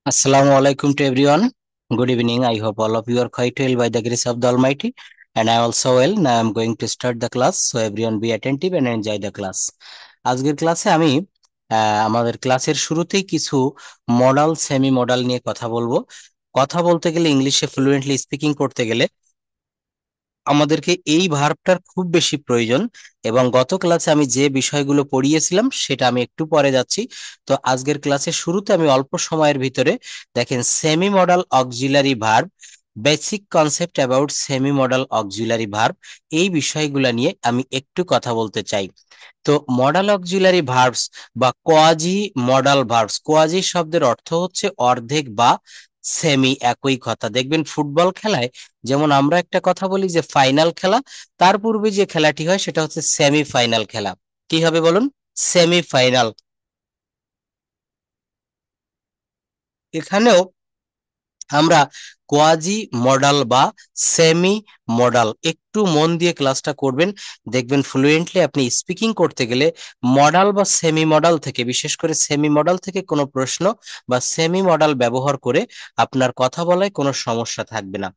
Assalamu alaikum to everyone. Good evening. I hope all of you are quite well by the grace of the Almighty. And I also well. Now I'm going to start the class. So everyone be attentive and enjoy the class. আজকের ক্লাসে আমি আমাদের ক্লাসের শুরুতেই কিছু modal semi modal নিয়ে কথা বলবো। কথা বলতে গেলে ইংলিশে ফ্লুয়েন্টলি স্পিকিং করতে গেলে আমাদেরকে এই ভার্বটার খুব বেশি প্রয়োজন। এবং গত ক্লাসে আমি যে বিষয়গুলো পড়িয়েছিলাম সেটা আমি একটু পরে যাচ্ছি। তো আজকের ক্লাসের শুরুতে আমি অল্প সময়ের ভিতরে দেখেন semi modal auxiliary verb, basic concept about semi modal auxiliary verb, এই বিষয়গুলো নিয়ে আমি একটু কথা বলতে চাই। তো মডাল অক্সিলারি ভার্বস বা কোয়াজি মডাল ভার্বস, কোয়াজি শব্দের অর্থ হচ্ছে অর্ধেক বা সেমি, একই কথা। দেখবেন ফুটবল খেলায় যেমন আমরা একটা কথা বলি যে ফাইনাল খেলা, তার পূর্বে যে খেলাটি হয় সেটা হচ্ছে সেমি ফাইনাল খেলা। কি হবে বলুন? Semi final. এখানেও আমরা কোয়াজি মডাল বা সেমি মডাল, একটু মন দিয়ে ক্লাসটা করবেন, দেখবেন ফ্লুয়েন্টলি আপনি স্পিকিং করতে গেলে মডাল বা সেমি মডাল থেকে, বিশেষ করে সেমি মডাল থেকে কোনো প্রশ্ন বা সেমি মডাল ব্যবহার করে আপনার কথা বলায় কোনো সমস্যা থাকবে না।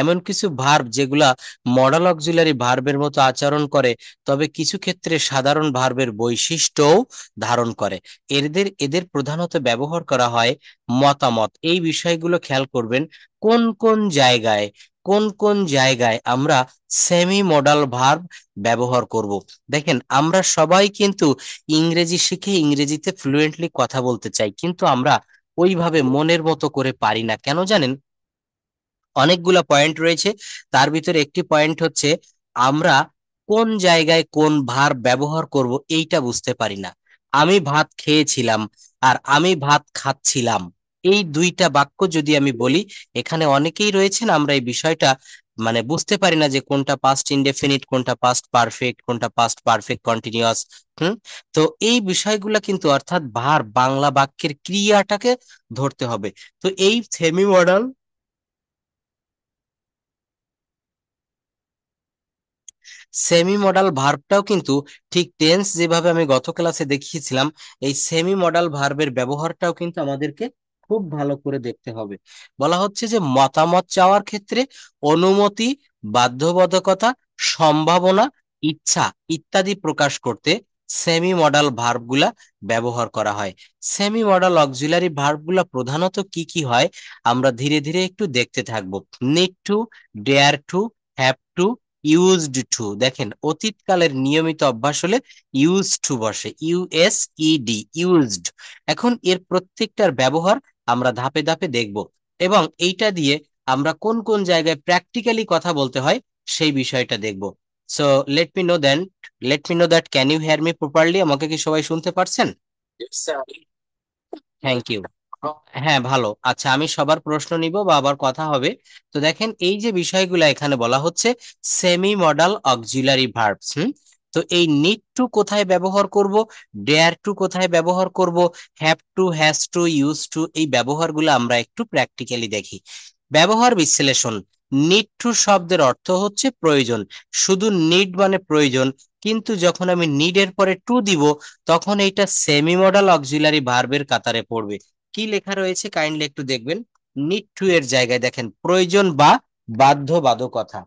এমন কিছু ভার্ব যেগুলা মডাল অক্সিলারি ভার্বের মতো আচরণ করে, তবে কিছু ক্ষেত্রে সাধারণ ভার্বের বৈশিষ্ট্যও ধারণ করে। এদের এদের প্রধানত ব্যবহার করা হয় মতামত, এই বিষয়গুলো খেয়াল করবেন। কোন কোন জায়গায় কোন কোন জায়গায় আমরা সেমি মডাল ভার্ব ব্যবহার করব। দেখেন আমরা সবাই কিন্তু ইংরেজি শিখে ইংরেজিতে ফ্লুয়েন্টলি কথা বলতে চাই, কিন্তু আমরা ওইভাবে মনের মতো করে পারি না। কেন জানেন? অনেকগুলা পয়েন্ট রয়েছে। তার ভিতরে একটি পয়েন্ট হচ্ছে আমরা কোন জায়গায় কোন ভার্ব ব্যবহার করব এইটা বুঝতে পারি না। আমি ভাত খেয়েছিলাম আর আমি ভাত খাচ্ছিলাম, এই দুইটা বাক্য যদি আমি বলি, এখানে অনেকেই রয়েছেন আমরা এই বিষয়টা বুঝতে পারি না যে কোনটা পাস্ট ইনডেফিনিট, কোনটা পাস্ট পারফেক্ট, কোনটা পাস্ট পারফেক্ট কন্টিনিউয়াস। হুম। তো এই বিষয়গুলা কিন্তু, অর্থাৎ ভার্ব বাংলা বাক্যের ক্রিয়াটাকে ধরতে হবে। তো এই সেমি মডাল সেমি মডাল ভার্বটাও কিন্তু ঠিক টেন্স যেভাবে আমি গত ক্লাসে দেখিয়েছিলাম, এই সেমি মডাল ভার্বের ব্যবহারটাও কিন্তু আমাদেরকে খুব ভালো করে দেখতে হবে। বলা হচ্ছে যে মতামত চাওয়ার ক্ষেত্রে অনুমতি, বাধ্যবাধকতা, সম্ভাবনা, ইচ্ছা ইত্যাদি প্রকাশ করতে সেমি মডাল ভার্বগুলা ব্যবহার করা হয়। সেমি মডাল অক্সিলারি ভার্বগুলা প্রধানত কি কি হয় আমরা ধীরে ধীরে একটু দেখতে থাকবো। Need to, dare to, have to, used to. দেখেন অতীতকালের নিয়মিত অভ্যাস হলে ইউজ টু বসে, ইউএসইডি, ইউজড। এখন এর প্রত্যেকটার ব্যবহার আমরা ধাপে ধাপে দেখব, এবং এইটা দিয়ে আমরা কোন কোন জায়গায় প্র্যাকটিক্যালি কথা বলতে হয় সেই বিষয়টা দেখব। So let me know then let me know that can you hear me properly? আমাকে কি সবাই শুনতে পারছেন? Thank you. হ্যাঁ, ভালো। আচ্ছা, আমি সবার প্রশ্ন নিব বা আবার কথা হবে। তো দেখেন এই যে বিষয়গুলো এখানে বলা হচ্ছে সেমি মডাল অক্সিলারি ভার্বস। তো এই নিড টু কোথায় ব্যবহার করব, ডেয়ার টু কোথায় ব্যবহার করব, have to, has two, use to, এই ব্যবহারগুলো আমরা একটু প্র্যাকটিক্যালি দেখি। ব্যবহার বিশ্লেষণ। নিড টু শব্দের অর্থ হচ্ছে প্রয়োজন, শুধু নিড মানে প্রয়োজন, কিন্তু যখন আমি নিডের পরে টু দিব তখন এইটা সেমি মডাল অক্সিলারি ভার্বের কাতারে পড়বে। কি লেখা রয়েছে কাইন্ডলি একটু দেখবেন। নিড টু এর জায়গায় দেখেন প্রয়োজন বা বাধ্যবাধকতা।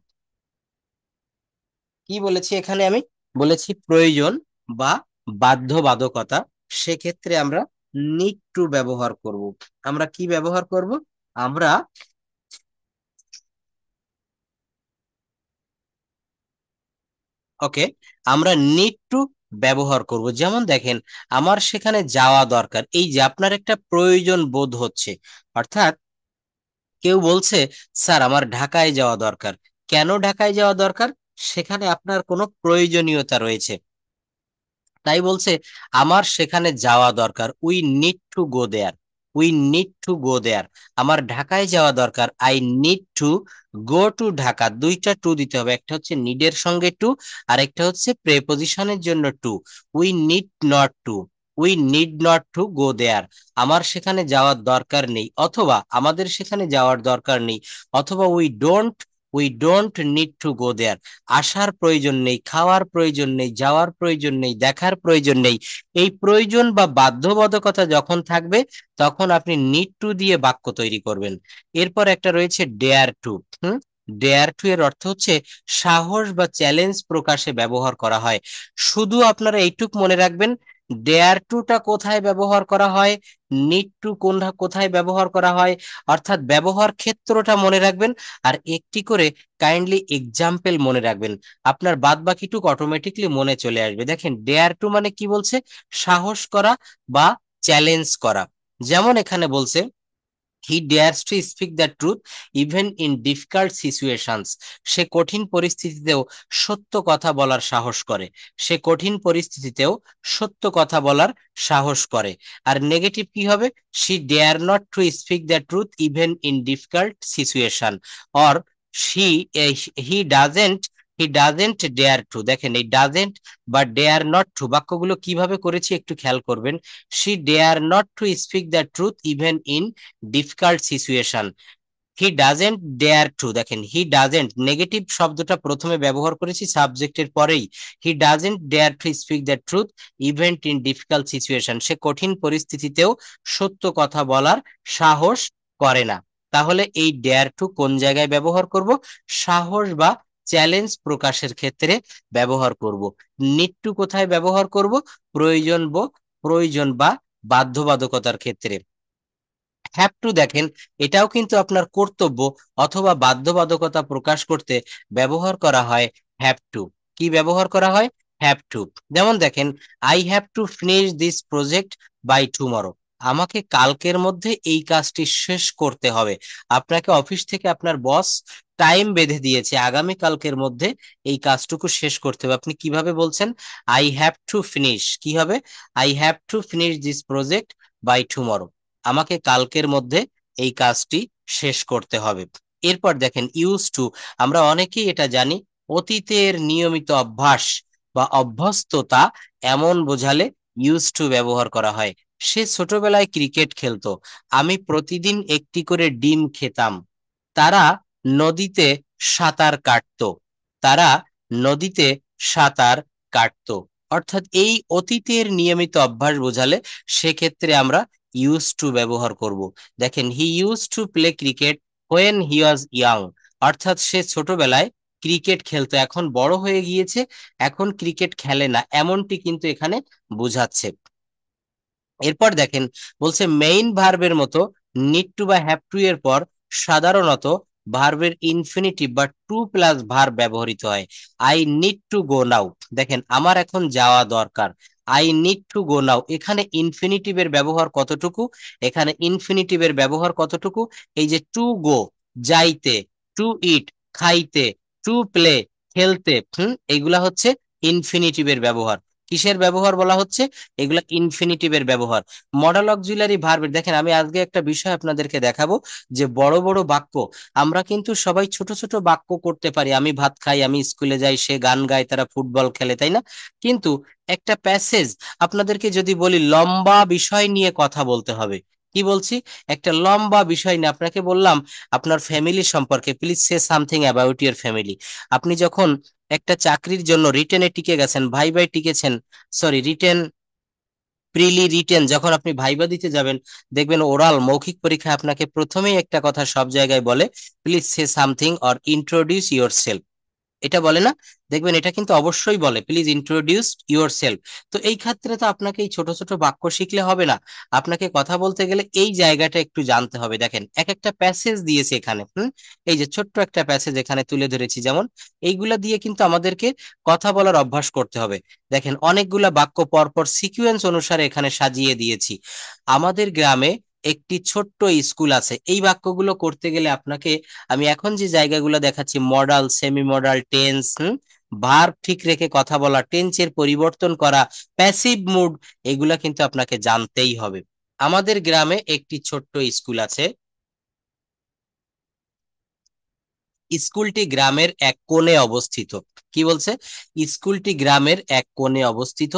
কি বলেছি এখানে আমি? বলেছি প্রয়োজন বা বাধ্যবাধকতা। সেক্ষেত্রে আমরা নিড টু ব্যবহার করব। আমরা কি ব্যবহার করব? আমরা ওকে, আমরা নিড টু ব্যবহার করব। যেমন দেখেন আমার সেখানে যাওয়া দরকার, এই যে আপনার একটা প্রয়োজন বোধ হচ্ছে। অর্থাৎ কেউ বলছে স্যার আমার ঢাকায় যাওয়া দরকার। কেন ঢাকায় যাওয়া দরকার? সেখানে আপনার কোনো প্রয়োজনীয়তা রয়েছে, তাই বলছে আমার সেখানে যাওয়া দরকার। We need to go there, we need to go there. আমার ঢাকায় যাওয়া দরকার, I need to go to Dhaka. দুইটা টু দিতে হবে, একটা হচ্ছে নিডের সঙ্গে টু, আর একটা হচ্ছে প্রেপোজিশনের জন্য to. We need not to, we need not to go there. আমার সেখানে যাওয়ার দরকার নেই, অথবা আমাদের সেখানে যাওয়ার দরকার নেই, অথবা we don't we don't need to go there. আসার প্রয়োজন নেই, খাওয়ার প্রয়োজন নেই, যাওয়ার প্রয়োজন নেই, দেখার প্রয়োজন নেই। এই প্রয়োজন বা বাধ্যবাধকতা যখন থাকবে তখন আপনি নিড টু দিয়ে বাক্য তৈরি করবেন। এরপর একটা রয়েছে ডেয়ার টু। ডেয়ার টু এর অর্থ হচ্ছে সাহস বা চ্যালেঞ্জ প্রকাশে ব্যবহার করা হয়। শুধু আপনারা এইটুক মনে রাখবেন, ডেয়ার টুটা কোথায় ব্যবহার করা হয়, নিড টু কোথায় ব্যবহার করা হয়, অর্থাৎ ব্যবহার ক্ষেত্রটা মনে রাখবেন। আর একটি করে কাইন্ডলি এক্সাম্পল মনে রাখবেন, আপনার বাদ বাকিটুক অটোমেটিকলি মনে চলে আসবে। দেখেন ডেয়ার টু মানে কি বলছে, সাহস করা বা চ্যালেঞ্জ করা। যেমন এখানে বলছে he dares to speak the truth even in difficult situations. সে কঠিন পরিস্থিতিতেও সত্য কথা বলার সাহস করে। সে কঠিন পরিস্থিতিতেও সত্য কথা বলার সাহস করে। আর নেগেটিভ কি হবে, she dare not to speak the truth even in difficult situation. Or she he doesn't dare to. দেখেন এই ডাজেন্ট বা ডেয়ার নট টু বাক্যগুলো কিভাবে করেছি একটু খেয়াল করবেন। She dare not to speak the truth even in difficult situation. He doesn't dare to, দেখেন হি ডাজেন্ট নেগেটিভ শব্দটা প্রথমে ব্যবহার করেছি সাবজেক্টের পরেই। He doesn't dare to speak the truth even in difficult situation. সে কঠিন পরিস্থিতিতেও সত্য কথা বলার সাহস করে না। তাহলে এই ডেয়ার টু কোন জায়গায় ব্যবহার করব, সাহস বা চ্যালেঞ্জ প্রকাশের ক্ষেত্রে ব্যবহার করব। নিড টু কোথায় ব্যবহার করব, প্রয়োজন বা বাধ্যবাধকতার ক্ষেত্রে। হ্যাভ টু দেখেন এটাও কিন্তু আপনার কর্তব্য অথবা বাধ্যবাধকতা প্রকাশ করতে ব্যবহার করা হয় হ্যাভ টু। কি ব্যবহার করা হয়, হ্যাভ টু। যেমন দেখেন I have to finish this project by tomorrow. আমাকে কালকের মধ্যে এই কাজটি শেষ করতে হবে। আপনাকে অফিস থেকে আপনার বস টাইম বেঁধে দিয়েছে, আগামী কালকের মধ্যে এই কাজটুকু শেষ করতে হবে। আপনি কিভাবে বলছেন, আই হ্যাভ টু ফিনিশ, কি হবে, I have to finish this project by tomorrow. আমাকে কালকের মধ্যে এই কাজটি শেষ করতে হবে। এরপর দেখেন ইউজ টু, আমরা অনেকেই এটা জানি, অতীতের নিয়মিত অভ্যাস বা অভ্যস্ততা এমন বোঝালে ইউজ টু ব্যবহার করা হয়। সে ছোটবেলায় ক্রিকেট খেলতো, আমি প্রতিদিন একটি করে ডিম খেতাম। তারা নদীতে সাঁতার কাটতো, তারা নদীতে সাঁতার কাটতো। অর্থাৎ এই অতীতের নিয়মিত অভ্যাস বোঝালে সেক্ষেত্রে আমরা ইউজ টু ব্যবহার করব। দেখেন he use to play cricket when he was young. অর্থাৎ সে ছোটবেলায় ক্রিকেট খেলতো, এখন বড় হয়ে গিয়েছে, এখন ক্রিকেট খেলে না, এমনটি কিন্তু এখানে বোঝাচ্ছে। এরপর দেখেন বলছে মেইন ভার্বের মতো নিড টু বা হ্যাভ টু এর পর সাধারণত ভার্বের ইনফিনিটিভ বা টু প্লাস ভার্ব ব্যবহৃত হয়। আই নিড টু গো নাও, দেখেন আমার এখন যাওয়া দরকার, আই নিড টু গো নাও। এখানে ইনফিনিটিভের ব্যবহার কতটুকু, এখানে ইনফিনিটিভের ব্যবহার কতটুকু, এই যে টু গো যাইতে, টু ইট খাইতে, টু প্লে খেলতে, এগুলা হচ্ছে ইনফিনিটিভের ব্যবহার। কিসের ব্যবহার বলা হচ্ছে, এগুলা ইনফিনিটিভের ব্যবহার। মডাল অক্সিলারি ভার্বের দেখেন আমি আজকে একটা বিষয় আপনাদেরকে দেখাবো, যে বড় বড় বাক্য আমরা কিন্তু সবাই ছোট ছোট বাক্য করতে পারি। আমি ভাত খাই, আমি স্কুলে যাই, সে গান গায়, তারা ফুটবল খেলে, তাই না? কিন্তু একটা প্যাসেজ আপনাদেরকে যদি বলি লম্বা বিষয় নিয়ে কথা বলতে হবে, কি বলছি, একটা লম্বা বিষয় নিয়ে আপনাকে বললাম আপনার ফ্যামিলি সম্পর্কে, please say something about your family. আপনি যখন একটা চাকরির জন্য রিটেনে টিকে গেছেন, ভাই টিকেছেন, সরি রিটেন, প্রিলি রিটেন, যখন আপনি ভাইবা দিতে যাবেন দেখবেন ওরাল মৌখিক পরীক্ষায় আপনাকে প্রথমেই একটা কথা সব জায়গায় বলে, please say something or introduce your self. এটা বলে না, দেখবেন এটা কিন্তু অবশ্যই বলে প্লিজ ইন্ট্রোডিউস ইউর সেলফ। তো এই ক্ষেত্রে তো আপনাকে এই ছোট ছোট বাক্য শিখলে হবে না, আপনাকে কথা বলতে গেলে এই জায়গাটা একটু জানতে হবে। দেখেন এক একটা প্যাসেজ দিয়েছে এখানে, এই যে ছোট্ট একটা প্যাসেজ এখানে তুলে ধরেছি, যেমন এইগুলা দিয়ে কিন্তু আমাদেরকে কথা বলার অভ্যাস করতে হবে। দেখেন অনেকগুলা বাক্য পরপর সিকুয়েন্স অনুসারে এখানে সাজিয়ে দিয়েছি। আমাদের গ্রামে একটি ছোট্ট স্কুল আছে, এই বাক্যগুলো করতে গেলে আপনাকে আমি এখন যে জায়গাগুলো দেখাচ্ছি, modal, semi modal, tense, verb ঠিক রেখে কথা বলা, টেন্সের পরিবর্তন করা, প্যাসিভ মুড, এগুলা কিন্তু আপনাকে জানতেই হবে। আমাদের গ্রামে একটি ছোট্ট স্কুল আছে, স্কুলটি গ্রামের এক কোণে অবস্থিত। কি বলছে? স্কুলটি গ্রামের এক কোণে অবস্থিত।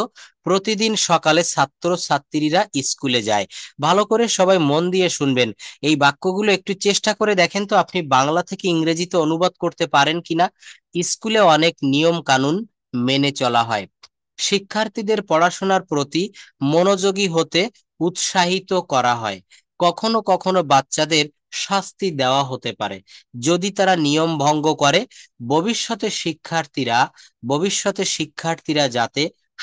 প্রতিদিন সকালে ছাত্র ছাত্রীরা স্কুলে যায়। ভালো করে সবাই মন দিয়ে শুনবেন। এই বাক্যগুলো একটু চেষ্টা করে দেখেন তো আপনি বাংলা থেকে ইংরেজিতে অনুবাদ করতে পারেন কিনা। স্কুলে অনেক নিয়ম কানুন মেনে চলা হয়। শিক্ষার্থীদের পড়াশোনার প্রতি মনোযোগী হতে উৎসাহিত করা হয়। কখনো কখনো বাচ্চাদের শাস্তি দেওয়া হতে পারে যদি তারা নিয়ম ভঙ্গ করে। ভবিষ্যতে শিক্ষার্থীরা ভবিষ্যতে শিক্ষার্থীরা যাতে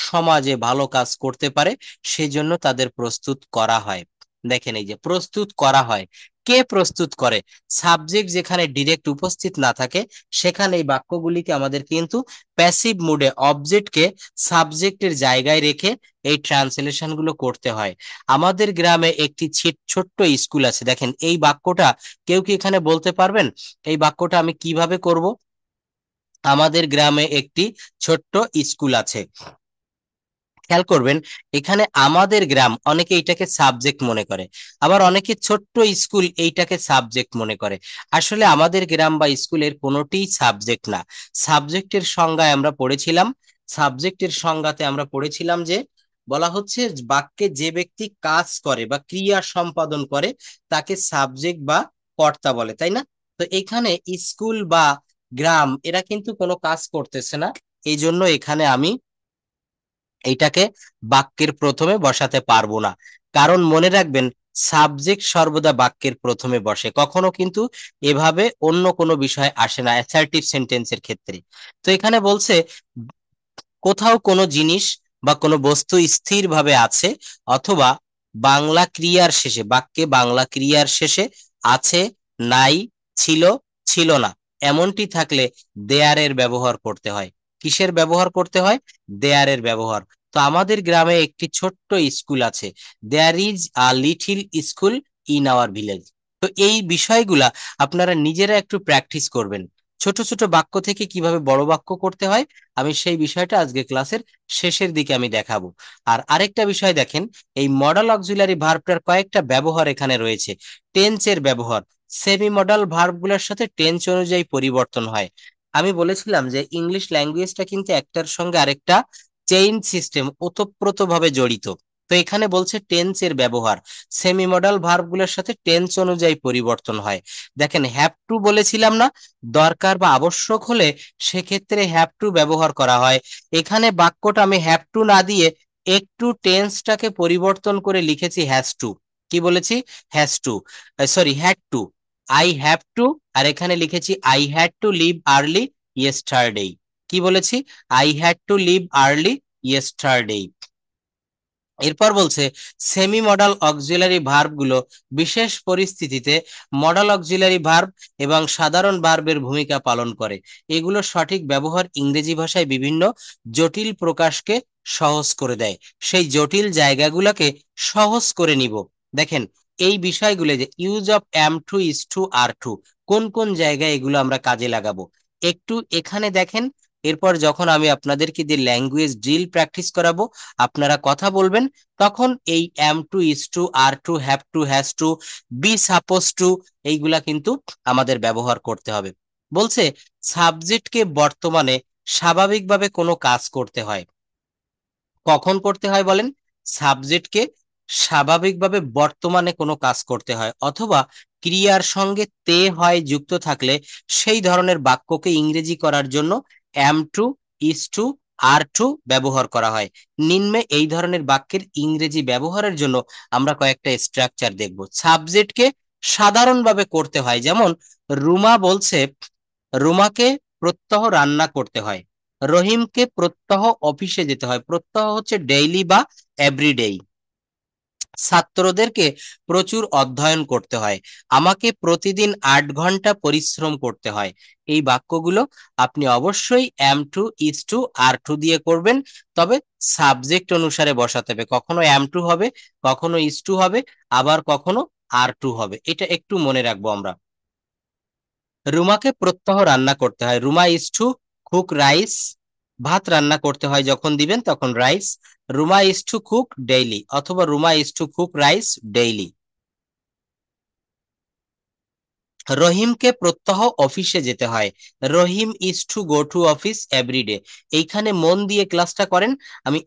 সমাজে ভালো কাজ করতে পারে সেজন্য তাদের প্রস্তুত করা হয়। দেখেন, এই যে প্রস্তুত করা হয়, কে প্রস্তুত করে? সাবজেক্ট যেখানে ডিরেক্ট উপস্থিত না থাকে সেখানে এই বাক্যগুলিকে আমাদের কিন্তু প্যাসিভ মুডে অবজেক্টকে সাবজেক্টের জায়গায় রেখে এই ট্রান্সলেশন গুলো করতে হয়। আমাদের গ্রামে একটি ছোট্ট স্কুল আছে। দেখেন এই বাক্যটা কেউ কি এখানে বলতে পারবেন এই বাক্যটা আমি কিভাবে করব? আমাদের গ্রামে একটি ছোট্ট স্কুল আছে। খেয়াল করবেন, এখানে আমাদের গ্রাম অনেকে এইটাকে সাবজেক্ট মনে করে, আবার অনেকে ছোট্ট স্কুল এইটাকে সাবজেক্ট মনে করে। আসলে আমাদের গ্রাম বা স্কুলের কোনোটিই সাবজেক্ট না। সাবজেক্টের সংজ্ঞায় আমরা পড়েছিলাম, সাবজেক্টের সংজ্ঞাতে আমরা পড়েছিলাম যে বলা হচ্ছে বাক্যে যে ব্যক্তি কাজ করে বা ক্রিয়া সম্পাদন করে তাকে সাবজেক্ট বা কর্তা বলে, তাই না? তো এখানে স্কুল বা গ্রাম এরা কিন্তু কোনো কাজ করতেছে না, এই জন্য এখানে আমি এইটাকে বাক্যের প্রথমে বসাতে পারবো না। কারণ মনে রাখবেন, সাবজেক্ট সর্বদা বাক্যের প্রথমে বসে, কখনো কিন্তু এভাবে অন্য কোনো বিষয় আসে না অ্যাসার্টিভ সেন্টেন্সের ক্ষেত্রে। তো এখানে বলছে কোথাও কোনো জিনিস বা কোনো বস্তু স্থিরভাবে আছে অথবা বাংলা ক্রিয়ার শেষে, বাক্যে বাংলা ক্রিয়ার শেষে আছে, নাই, ছিল, ছিল না এমনটি থাকলে দেয়ারের ব্যবহার করতে হয়। কিসের ব্যবহার করতে হয়? দেয়ারের ব্যবহার। তো আমাদের গ্রামে একটি ছোট্ট স্কুল আছে। There is a little school in our village. তো এই বিষয়গুলা আপনারা নিজেরা একটু প্র্যাকটিস করবেন। ছোট ছোট বাক্য থেকে কিভাবে বড় বাক্য করতে হয় আমি সেই বিষয়টা আজকে ক্লাসের শেষের দিকে আমি দেখাবো। আর আরেকটা বিষয় দেখেন, এই মডাল অক্সিলারি ভার্বটার কয়েকটা ব্যবহার এখানে রয়েছে। টেন্সের ব্যবহার, সেমি মডাল ভার্বগুলোর সাথে টেন্স অনুযায়ী পরিবর্তন হয়। আমি বলেছিলাম যে ইংলিশ ল্যাঙ্গুয়েজটা কিন্তু একটার সঙ্গে আরেকটা চেইন সিস্টেম ওতপ্রোতভাবে জড়িত। তো এখানে বলছে টেন্সের ব্যবহার সেমি মডাল ভার্বগুলোর সাথে টেন্স অনুযায়ী পরিবর্তন হয়। দেখেন হ্যাভ টু বলেছিলাম না, দরকার বা আবশ্যক হলে সেক্ষেত্রে হ্যাভ টু ব্যবহার করা হয়। এখানে বাক্যটা আমি হ্যাভ টু না দিয়ে একটু টেন্সটাকে পরিবর্তন করে লিখেছি হ্যাজ টু। কি বলেছি? Has to, sorry had to. I have to, আর এখানে লিখেছি I had to leave early yesterday. কি বলেছি? I had to leave early yesterday. এরপর বলছে সেমি মডাল অক্সিলারি ভার্ব গুলো বিশেষ পরিস্থিতিতে মডাল অক্সিলারি ভার্ব এবং সাধারণ ভার্বের ভূমিকা পালন করে। এগুলো সঠিক ব্যবহার ইংরেজি ভাষায় বিভিন্ন জটিল প্রকাশকে সহজ করে দেয়। সেই জটিল জায়গাগুলোকে সহজ করে নিব। দেখেন এই বিষয়গুলো যে use of am to is to are to, কোন কোন জায়গায় এগুলো আমরা কাজে লাগাবো একটু এখানে দেখেন। এরপর যখন আমি আপনাদেরকে যে ল্যাঙ্গুয়েজ ড্রিল প্র্যাকটিস করাবো আপনারা কথা বলবেন, তখন এই am to is to are to have to has to be suppose to এইগুলা কিন্তু আমাদের ব্যবহার করতে হবে। বলছে সাবজেক্টকে বর্তমানে স্বাভাবিকভাবে কোনো কাজ করতে হয়। কখন করতে হয় বলেন? সাবজেক্টকে স্বাভাবিকভাবে বর্তমানে কোনো কাজ করতে হয় অথবা ক্রিয়ার সঙ্গে তে হয় যুক্ত থাকলে সেই ধরনের বাক্যকে ইংরেজি করার জন্য am to is to are to ব্যবহার করা হয়। নিম্নে এই ধরনের বাক্যের ইংরেজি ব্যবহারের জন্য আমরা কয়েকটা স্ট্রাকচার দেখব। সাবজেক্টকে সাধারণভাবে করতে হয়, যেমন রুমা বলছে রুমাকে প্রত্যহ রান্না করতে হয়, রহিমকে প্রত্যহ অফিসে যেতে হয়। প্রত্যহ হচ্ছে ডেইলি বা এভরিডে। ছাত্রদেরকে প্রচুর অধ্যয়ন করতে হয়, আমাকে প্রতিদিন 8 ঘন্টা পরিশ্রম করতে হয়। এই বাক্যগুলো আপনি অবশ্যই am to is to are to দিয়ে করবেন, তবে সাবজেক্ট অনুসারে বসাতে হবে। কখনো এম টু হবে, কখনো ইজ টু হবে, আবার কখনো আর টু হবে। এটা একটু মনে রাখবো আমরা। রুমাকে প্রত্যহ রান্না করতে হয়, Ruma is to cook rice. ভাত রান্না করতে হয় যখন দিবেন তখন rice. Ruma is to cook daily অথবা Ruma is to cook rice daily. রহিমকে প্রত্যহ অফিসে যেতে হয়। Rahim is to go to office everyday. এইখানে মন দিয়ে ক্লাসটা করেন। আমি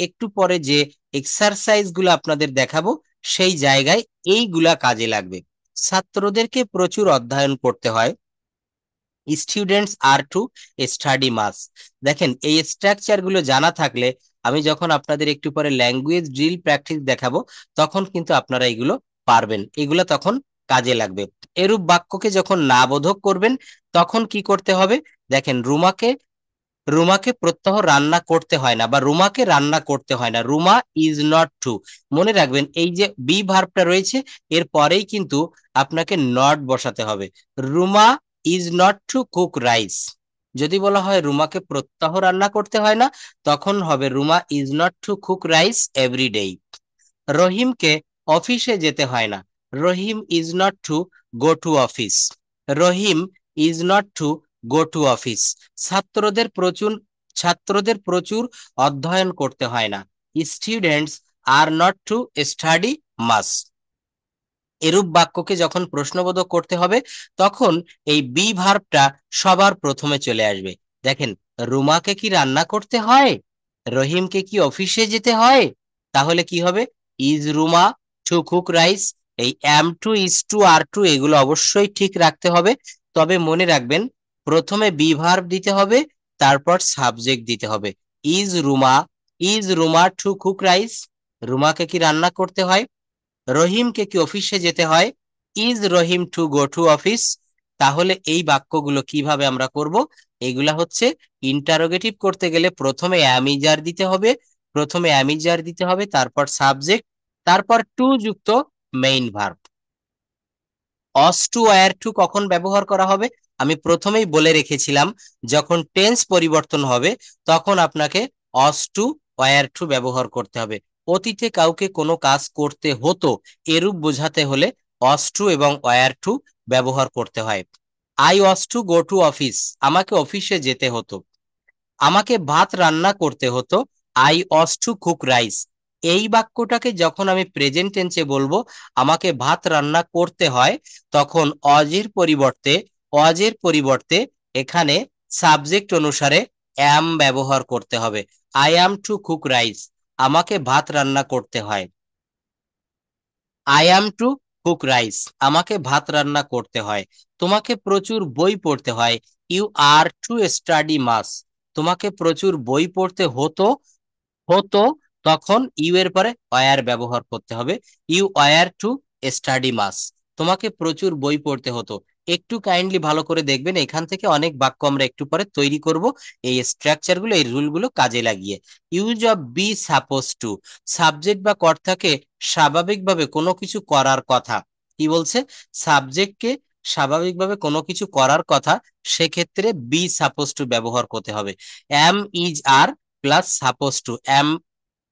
একটু পরে যে এক্সারসাইজ গুলো আপনাদের দেখাবো সেই জায়গায় এইগুলা কাজে লাগবে। ছাত্রদেরকে প্রচুর অধ্যয়ন করতে হয়। স্টুডেন্টস আর টু স্টাডি মাস। দেখেন এই স্ট্রাকচার গুলো জানা থাকলে আমি যখন আপনাদের একটু পরে ল্যাঙ্গুয়েজ ড্রিল প্র্যাকটিস দেখাবো তখন কিন্তু আপনারা এগুলো পারবেন, এগুলো তখন কাজে লাগবে। এরূপ বাক্যকে যখন না বোধক করবেন তখন কি করতে হবে? দেখেন রুমাকে রুমাকে প্রত্যহ রান্না করতে হয় না, বা রুমাকে রান্না করতে হয় না। Ruma is not to. মনে রাখবেন এই যে বি ভার্বটা রয়েছে এর পরেই কিন্তু আপনাকে নট বসাতে হবে। Ruma is not to cook rice. যদি বলা হয় রুমাকে প্রত্যহ রান্না করতে হয় না, তখন হবে Ruma is not to cook rice every day. রহিমকে অফিসে যেতে হয় না। Rahim is not to go to office. Rahim is not to go to office. ছাত্রদের প্রচুর ছাত্রদের প্রচুর অধ্যয়ন করতে হয় না। Students are not to study much. এরূপ বাক্যকে যখন প্রশ্নবোধক করতে হবে তখন এই বি ভার্বটা সবার প্রথমে চলে আসবে। দেখেন রুমাকে কি রান্না করতে হয়? রহিমকে কি অফিসে যেতে হয়? তাহলে কি হবে? Is Ruma to cook rice? এই am to, is to, are to এগুলো অবশ্যই ঠিক রাখতে হবে। তবে মনে রাখবেন প্রথমে বি ভার্ব দিতে হবে, তারপর সাবজেক্ট দিতে হবে। Is Ruma is Ruma to cook rice? রুমাকে কি রান্না করতে হয়? রহিমকে কি অফিসে যেতে হয়? Is Rahim to go to office? তাহলে এই বাক্যগুলো কিভাবে আমরা করব? এগুলা হচ্ছে ইন্টারোগেটিভ করতে গেলে প্রথমে অ্যামিজার দিতে হবে, তারপর সাবজেক্ট, তারপর টু যুক্ত মেইন ভার্ব। অস টু ওয়্যার টু কখন ব্যবহার করা হবে? আমি প্রথমেই বলে রেখেছিলাম যখন টেন্স পরিবর্তন হবে তখন আপনাকে অস টু ওয়্যার টু ব্যবহার করতে হবে। অতীতে কাউকে কোনো কাজ করতে হতো এরূপ বোঝাতে হলে অস টু এবং ওয়্যার টু ব্যবহার করতে হয়। I was two go to office. আমাকে অফিসে যেতে হতো। আমাকে ভাত রান্না করতে হতো। I was two cook rice. এই বাক্যটাকে যখন আমি প্রেজেন্ট টেন্সে বলবো আমাকে ভাত রান্না করতে হয়, তখন অজের পরিবর্তে এখানে সাবজেক্ট অনুসারে অ্যাম ব্যবহার করতে হবে। I am two cook rice. আমাকে ভাত রান্না করতে হয়। I am two cook rice. আমাকে ভাত রান্না করতে হয়। তোমাকে প্রচুর বই পড়তে হয়। ইউ আর টু স্টাডি মাস। তোমাকে প্রচুর বই পড়তে হতো। হতো তখন ইউ এর পরে ওয়্যার ব্যবহার করতে হবে। ইউ ওয়্যার টু স্টাডি মাস। তোমাকে প্রচুর বই পড়তে হতো। একটু কাইন্ডলি ভালো করে দেখবেন, এখান থেকে অনেক বাক্য আমরা একটু পরে তৈরি করব এই স্ট্রাকচার গুলো, এই রুল গুলো কাজে লাগিয়ে। Use of be suppose to. Subject বা কর্তাকে স্বাভাবিকভাবে কোনো কিছু করার কথা। কি বলছে? সাবজেক্টকে স্বাভাবিকভাবে কোনো কিছু করার কথা, সেক্ষেত্রে বি সাপোজ টু ব্যবহার করতে হবে। Am is are plus suppose to. Am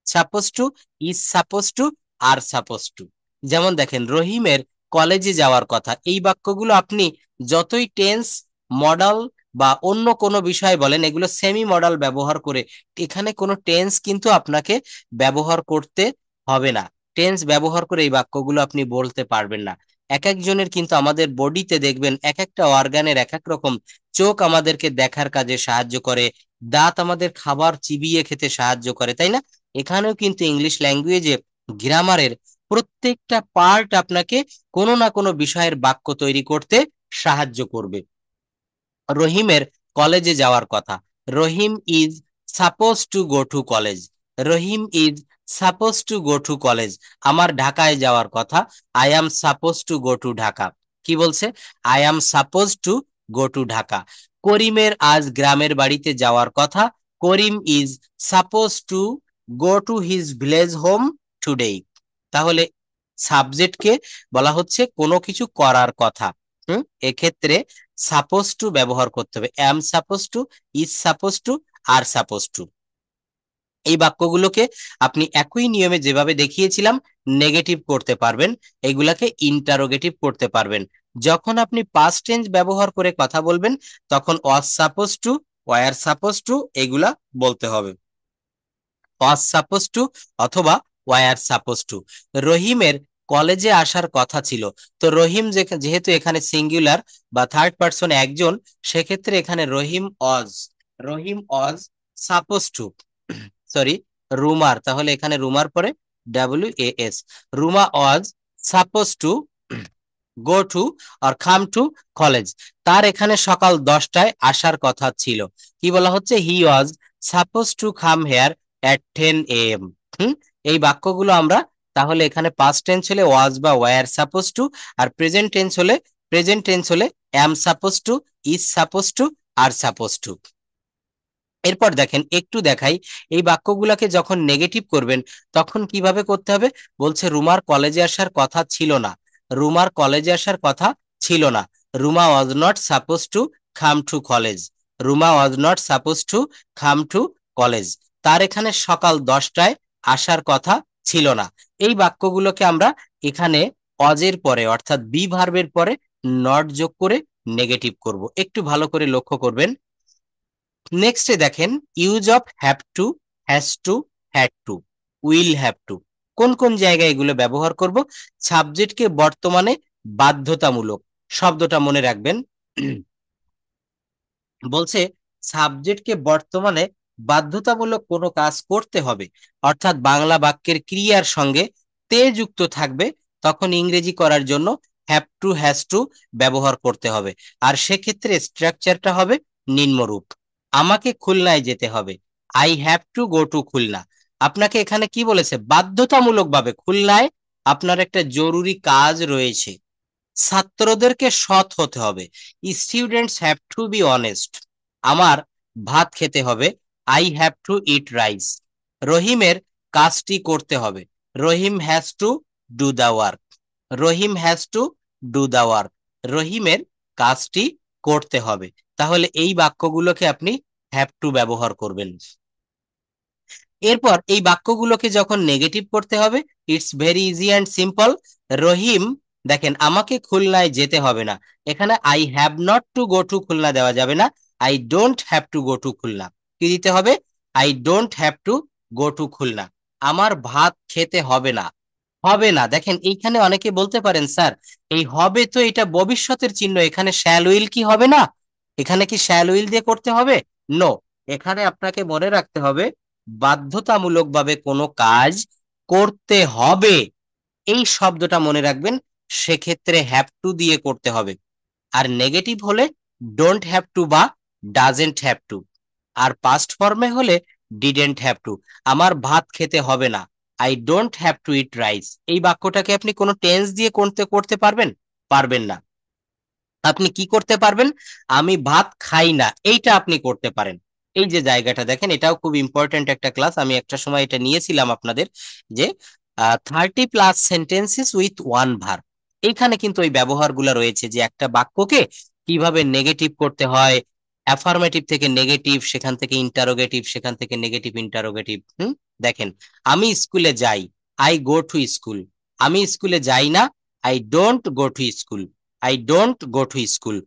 suppose to, is suppose to, are suppose to. যেমন দেখেন রহিমের কলেজে যাওয়ার কথা। এই বাক্যগুলো আপনি যতই টেন্স, মডাল বা অন্য কোনো বিষয় বলেন এগুলো সেমি মডাল ব্যবহার করে, এখানে কোনো টেন্স কিন্তু আপনাকে ব্যবহার করতে হবে না। টেন্স ব্যবহার করে এই বাক্যগুলো আপনি বলতে পারবেন না। এক একজনের কিন্তু আমাদের বডিতে দেখবেন এক একটা অর্গানের এক এক রকম। চোখ আমাদেরকে দেখার কাজে সাহায্য করে, দাঁত আমাদের খাবার চিবিয়ে খেতে সাহায্য করে, তাই না? এখানেও কিন্তু ইংলিশ ল্যাঙ্গুয়েজে গ্রামারের প্রত্যেকটা পার্ট আপনাকে কোনো না কোনো বিষয়ের বাক্য তৈরি করতে সাহায্য করবে। রহিমের কলেজে যাওয়ার কথা। Rahim is suppose to go to college. Rahim is suppose to go to college. আমার ঢাকায় যাওয়ার কথা। I am suppose to go to Dhaka. কি বলছে? I am suppose to go to Dhaka. করিমের আজ গ্রামের বাড়িতে যাওয়ার কথা। Karim is suppose to go to his village home today. তাহলে সাবজেক্টকে বলা হচ্ছে কোনো কিছু করার কথা। এক্ষেত্রে সাপোজ টু ব্যবহার করতে হবে। Am suppose to, is suppose to, are suppose to. এই বাক্যগুলোকে আপনি একই নিয়মে যেভাবে দেখিয়েছিলাম নেগেটিভ করতে পারবেন, এগুলাকে ইন্টারোগেটিভ করতে পারবেন। যখন আপনি পাস্ট টেন্স ব্যবহার করে কথা বলবেন তখন was suppose to, were suppose to এগুলা বলতে হবে। ওয়াজ সাপোজ টু অথবা ওয়্যার সাপোজ টু। রহিমের কলেজে আসার কথা ছিল। তো রহিম যেহেতু এখানে সিঙ্গুলার বা থার্ড পারসন একজন, সেক্ষেত্রে এখানে রহিম অজ সাপোজ টু, সরি, রুমার, তাহলে এখানে রুমার পরে WAS, Ruma was suppose to go to আর কাম টু কলেজ, তার এখানে সকাল 10টায় আসার কথা ছিল। কি বলা হচ্ছে? He was suppose to come here at 10 AM। এই বাক্যগুলো আমরা তাহলে এখানে পাস্ট টেন্স হলে ওয়াজ বা ওয়্যার সাপোজ টু, আর প্রেজেন্ট টেন্স হলে am suppose to, is suppose to, are suppose to. এরপর দেখেন, একটু দেখাই, এই বাক্যগুলোকে যখন নেগেটিভ করবেন তখন কিভাবে করতে হবে। বলছে রুমার কলেজে আসার কথা ছিল না, রুমার কলেজে আসার কথা ছিল না, Ruma was not suppose to come to college, Ruma was not suppose to come to college, তার এখানে সকাল 10টায় আসার কথা ছিল না। এই বাক্যগুলোকে আমরা এখানে অজের পরে অর্থাৎ বি ভার্বের পরে নট যোগ করে নেগেটিভ করব। একটু ভালো করে লক্ষ্য করবেন। নেক্সটে দেখেন, use of have to, has two, had to, will have to, কোন কোন জায়গায় এগুলো ব্যবহার করব। সাবজেক্টকে বর্তমানে বাধ্যতামূলক, শব্দটা মনে রাখবেন। বলছে সাবজেক্টকে বর্তমানে বাধ্যতামূলক কোনো কাজ করতে হবে, অর্থাৎ বাংলা বাক্যের ক্রিয়ার সঙ্গে তে যুক্ত থাকবে, তখন ইংরেজি করার জন্য হ্যাভ টু, হ্যাজ টু ব্যবহার করতে হবে। আর সেক্ষেত্রে স্ট্রাকচারটা হবে নিম্নরূপ। আমাকে খুলনায় যেতে হবে, I have to go to Khulna. আপনাকে এখানে কি বলেছে? বাধ্যতামূলক ভাবে খুলনায় আপনার একটা জরুরি কাজ রয়েছে। ছাত্রদেরকে সৎ হতে হবে, students have to be honest. আমার ভাত খেতে হবে, I have to eat rice. রহিমের কাজটি করতে হবে, Rahim has to do the work, Rahim has to do the work, রহিমের কাজটি করতে হবে। তাহলে এই বাক্যগুলোকে আপনি হ্যাভ টু ব্যবহার করবেন। এরপর এই বাক্যগুলোকে যখন নেগেটিভ করতে হবে, it's very easy and simple. Rahim, দেখেন, আমাকে খুলনায় যেতে হবে না, এখানে I have not to go to Khulna দেওয়া যাবে না, I don't have to go to Khulna. কি দিতে হবে? I don't have to go to Khulna. আমার ভাত খেতে হবে না, হবে না, দেখেন এইখানে অনেকে বলতে পারেন স্যার এই হবে তো এটা ভবিষ্যতের চিহ্ন, এখানে শ্যাল উইল কি হবে না? এখানে কি শ্যাল উইল দিয়ে করতে হবে? নো, এখানে আপনাকে মনে রাখতে হবে বাধ্যতামূলকভাবে কোনো কাজ করতে হবে, এই শব্দটা মনে রাখবেন। সেক্ষেত্রে হ্যাভ টু দিয়ে করতে হবে। আর নেগেটিভ হলে ডোন্ট হ্যাভ টু বা ডাজেন্ট হ্যাভ টু। আর পাস্ট ফর্মে হলে ডিডেন্ট হ্যাভ টু। আমার ভাত খেতে হবে না, I don't have to eat rice. এই বাক্যটাকে আপনি কোনো টেন্স দিয়ে করতে করতে পারবেন? পারবেন না। আপনি কি করতে পারবেন? আমি ভাত খাই না, এইটা আপনি করতে পারেন। এই যে জায়গাটা দেখেন, এটাও খুব ইম্পর্টেন্ট একটা ক্লাস, আমি একটা সময় এটা নিয়েছিলাম আপনাদের, যে 30+ সেন্টেন্সেস উইথ ওয়ান ভার্ব। এইখানে কিন্তু ওই ব্যবহারগুলো রয়েছে যে একটা বাক্যকে কিভাবে নেগেটিভ করতে হয়, অ্যাফার্মেটিভ থেকে নেগেটিভ, সেখান থেকে ইন্টারোগেটিভ, সেখান থেকে নেগেটিভ ইন্টারোগেটিভ। দেখেন, আমি স্কুলে যাই, আই গো টু স্কুল, আমি স্কুলে যাই না, I don't go to school, I don't go to school.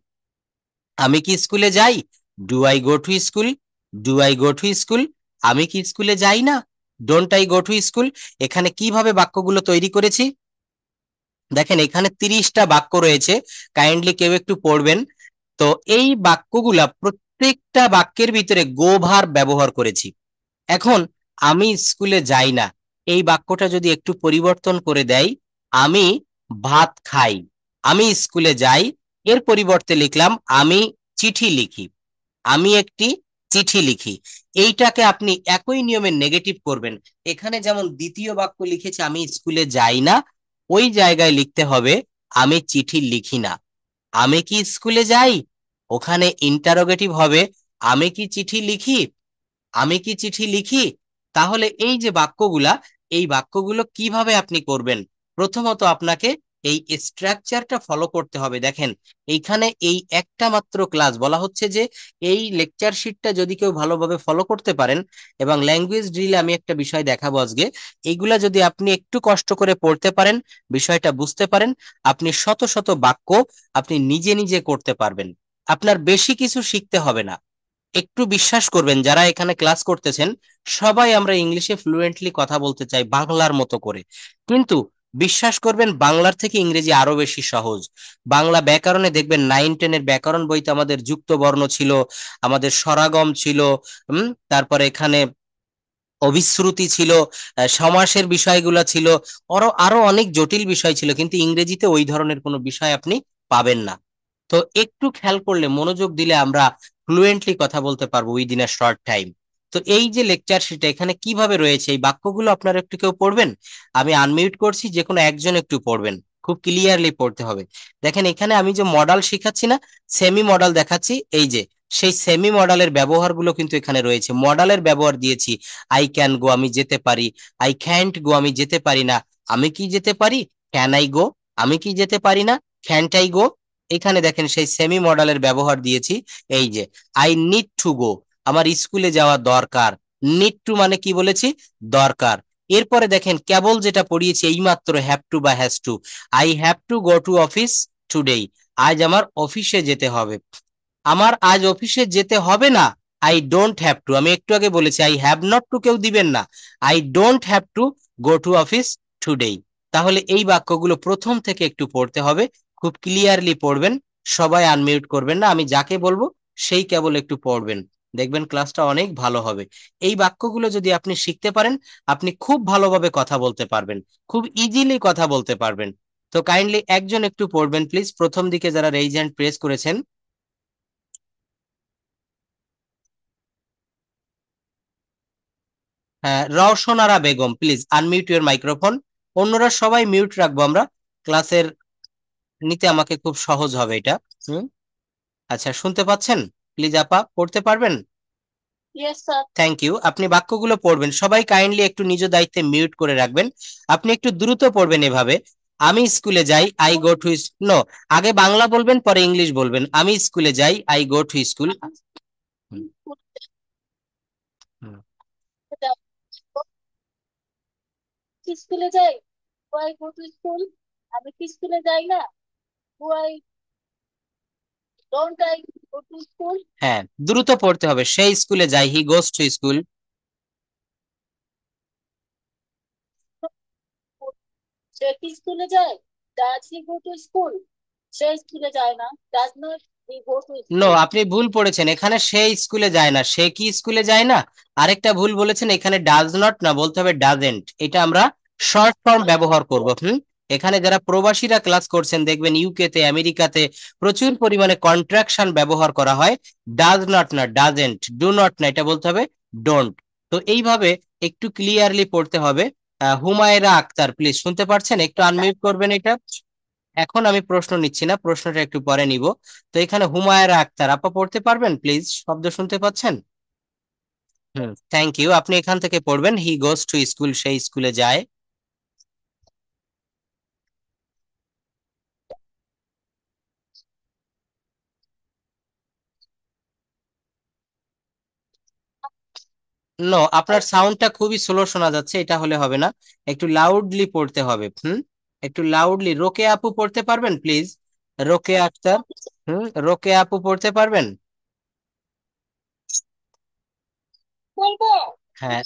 আমি কি স্কুলে যাই? Do I go to school, do I go to school. আমি কি স্কুলে যাই না? Don't I go to school. এখানে কিভাবে বাক্যগুলো তৈরি করেছি দেখেন, এখানে 30টা বাক্য রয়েছে, কাইন্ডলি কেউ একটু পড়বেন। তো এই বাক্যগুলা প্রত্যেকটা বাক্যের ভিতরে গো ভার্ব ব্যবহার করেছি। এখন আমি স্কুলে যাই না, এই বাক্যটা যদি একটু পরিবর্তন করে দেয়, আমি ভাত খাই, আমি স্কুলে যাই, এর পরিবর্তে লিখলাম আমি চিঠি লিখি, আমি একটি চিঠি লিখি। এইটাকে আপনি একই নিয়মে নেগেটিভ করবেন। এখানে যেমন দ্বিতীয় বাক্য লিখেছে আমি স্কুলে যাই না, ওই জায়গায় লিখতে হবে আমি চিঠি লিখি না। আমি কি স্কুলে যাই, ওখানে ইন্টারোগেটিভ হবে আমি কি চিঠি লিখি, আমি কি চিঠি লিখি। তাহলে এই যে বাক্যগুলা, এই বাক্যগুলো কিভাবে আপনি করবেন? প্রথমত আপনাকে এই স্ট্রাকচারটা ফলো করতে হবে। দেখেন, এইখানে এই একটা মাত্র ক্লাস বলা হচ্ছে যে এই লেকচার শিটটা যদি কেউ ভালোভাবে ফলো করতে পারেন, এবং ল্যাঙ্গুয়েজ ড্রিলে আমি একটা বিষয় দেখাবো আজকে, এইগুলা যদি আপনি একটু কষ্ট করে পড়তে পারেন, বিষয়টা বুঝতে পারেন, আপনি শত শত বাক্য আপনি নিজে নিজে করতে পারবেন। আপনার বেশি কিছু শিখতে হবে না। একটু বিশ্বাস করবেন, যারা এখানে ক্লাস করতেছেন সবাই আমরা ইংলিশে ফ্লুয়েন্টলি কথা বলতে চাই বাংলার মতো করে, কিন্তু বিশ্বাস করবেন বাংলার থেকে ইংরেজি আরো বেশি সহজ। বাংলা ব্যাকরণে দেখবেন 9-10 এর ব্যাকরণ বইতে আমাদের যুক্ত বর্ণ ছিল, আমাদের স্বরাগম ছিল, তারপরে এখানে অভিশ্রুতি ছিল, সমাসের বিষয়গুলো ছিল, আরো আরো অনেক জটিল বিষয় ছিল, কিন্তু ইংরেজিতে ওই ধরনের কোনো বিষয় আপনি পাবেন না। তো একটু খেয়াল করলে, মনোযোগ দিলে আমরা ফ্লুয়েন্টলি কথা বলতে পারবো উইদিন আ শর্ট টাইম। তো এই যে লেকচার সেটা এখানে কিভাবে রয়েছে, এই বাক্যগুলো আপনারা একটু কেউ পড়বেন? আমি আনমিউট করছি, যে কোনো একজন একটু পড়বেন, খুব ক্লিয়ারলি পড়তে হবে। দেখেন এখানে আমি যে মডাল শেখাচ্ছি না, সেমি মডাল দেখাচ্ছি, এই যে সেই সেমি মডালের ব্যবহারগুলো কিন্তু এখানে রয়েছে। মডালের ব্যবহার দিয়েছি, আই ক্যান গো আমি যেতে পারি, আই ক্যান্ট গো আমি যেতে পারি না, আমি কি যেতে পারি, ক্যান আই গো আমি কি যেতে পারি না, ক্যান্ট আই গো। এখানে দেখেন সেই সেমি মডালের ব্যবহার দিয়েছি, এই যে আই নিড টু গো আমার স্কুলে যাওয়া দরকার, নিড টু মানে কি বলেছি, দরকার। এরপরে দেখেন কেবল যেটা পড়িয়েছি এইমাত্র, হ্যাভ টু বা has to, I have to go to office today, আজ আমার অফিসে যেতে হবে। আমার আজ অফিসে যেতে হবে না, আই ডোন্ট হ্যাভ টু, আমি একটু আগে বলেছি আই হ্যাভ নট টু কেউ দিবেন না, I don't have to go to office today. তাহলে এই বাক্যগুলো প্রথম থেকে একটু পড়তে হবে, খুব ক্লিয়ারলি পড়বেন, সবাই আনমিউট করবেন না, আমি যাকে বলবো সেই কেবল একটু পড়বেন, দেখবেন ক্লাসটা অনেক ভালো হবে। এই বাক্যগুলো যদি আপনি শিখতে পারেন, আপনি খুব ভালোভাবে কথা বলতে পারবেন, খুব ইজিলি কথা বলতে পারবেন। তো কাইন্ডলি একজন একটু পড়বেন প্লিজ, প্রথম দিকে যারা রেইজ হ্যান্ড প্রেস করেছেন। হ্যাঁ, Roshanara Begum, please unmute your microphone. অন্যরা সবাই মিউট রাখবো আমরা, ক্লাসের নিতে আমাকে খুব সহজ হবে এটা। হুম, আচ্ছা শুনতে পাচ্ছেন? প্লিজ আপা পড়তে পারবেন? Yes sir. Thank you. আপনি বাক্যগুলো পড়বেন, সবাই কাইন্ডলি একটু নিজ দায়িত্বে মিউট করে রাখবেন। আপনি একটু দ্রুত পড়বেন এভাবে, আমি স্কুলে যাই, আই গো টু, নো, আগে বাংলা বলবেন পরে ইংলিশ বলবেন। আমি স্কুলে যাই, আই গো টু স্কুল। স্কুলে যাই, আই গো টু স্কুল, আমি কি স্কুলে যাই না, I don't I go to school, হ্যাঁ, দ্রুত পড়তে হবে, সেই স্কুলে যাই, হি গোস টু স্কুল। সে কি স্কুলে যায়, does he go to school, সে স্কুলে যায় না, does not he go to no, school. আপনি ভুল পড়েছেন, এখানে সে স্কুলে যায় না, সে কি স্কুলে যায় না। আরেকটা ভুল বলেছেন, এখানে ডাজ নট না, বলতে হবে ডাজেন্ট, এটা আমরা শর্ট ফর্ম ব্যবহার করব। এখানে যারা প্রবাসীরা ক্লাস করছেন দেখবেন ইউকে তে, আমেরিকাতে প্রচুর পরিমাণে কন্ট্রাকশন ব্যবহার করা হয়, ডাজ নট না, ডাজেন্ট, ডু নট না, এটা বলতে হবে ডোন্ট। তো এইভাবে একটু ক্লিয়ারলি পড়তে হবে। হুমায়রা আক্তার, প্লিজ শুনতে পারছেন? একটু আনমিউট করবেন এটা। এখন আমি প্রশ্ন নিচ্ছি না, প্রশ্নটা একটু পরে নিব। তো এখানে হুমায়রা আক্তার আপা পড়তে পারবেন প্লিজ? শব্দ শুনতে পাচ্ছেন? Thank you. আপনি এখান থেকে পড়বেন, হি গোস টু স্কুল, সেই স্কুলে যায়। নো, আপনার সাউন্ডটা খুবই স্লো শোনা যাচ্ছে, এটা হলে হবে না, একটু লাউডলি পড়তে হবে। একটু লাউডলি। রোকে আপু পড়তে পারবেন প্লিজ? রোকে আক্তার, রোকে আপু পড়তে পারবেন? বলবো, হ্যাঁ,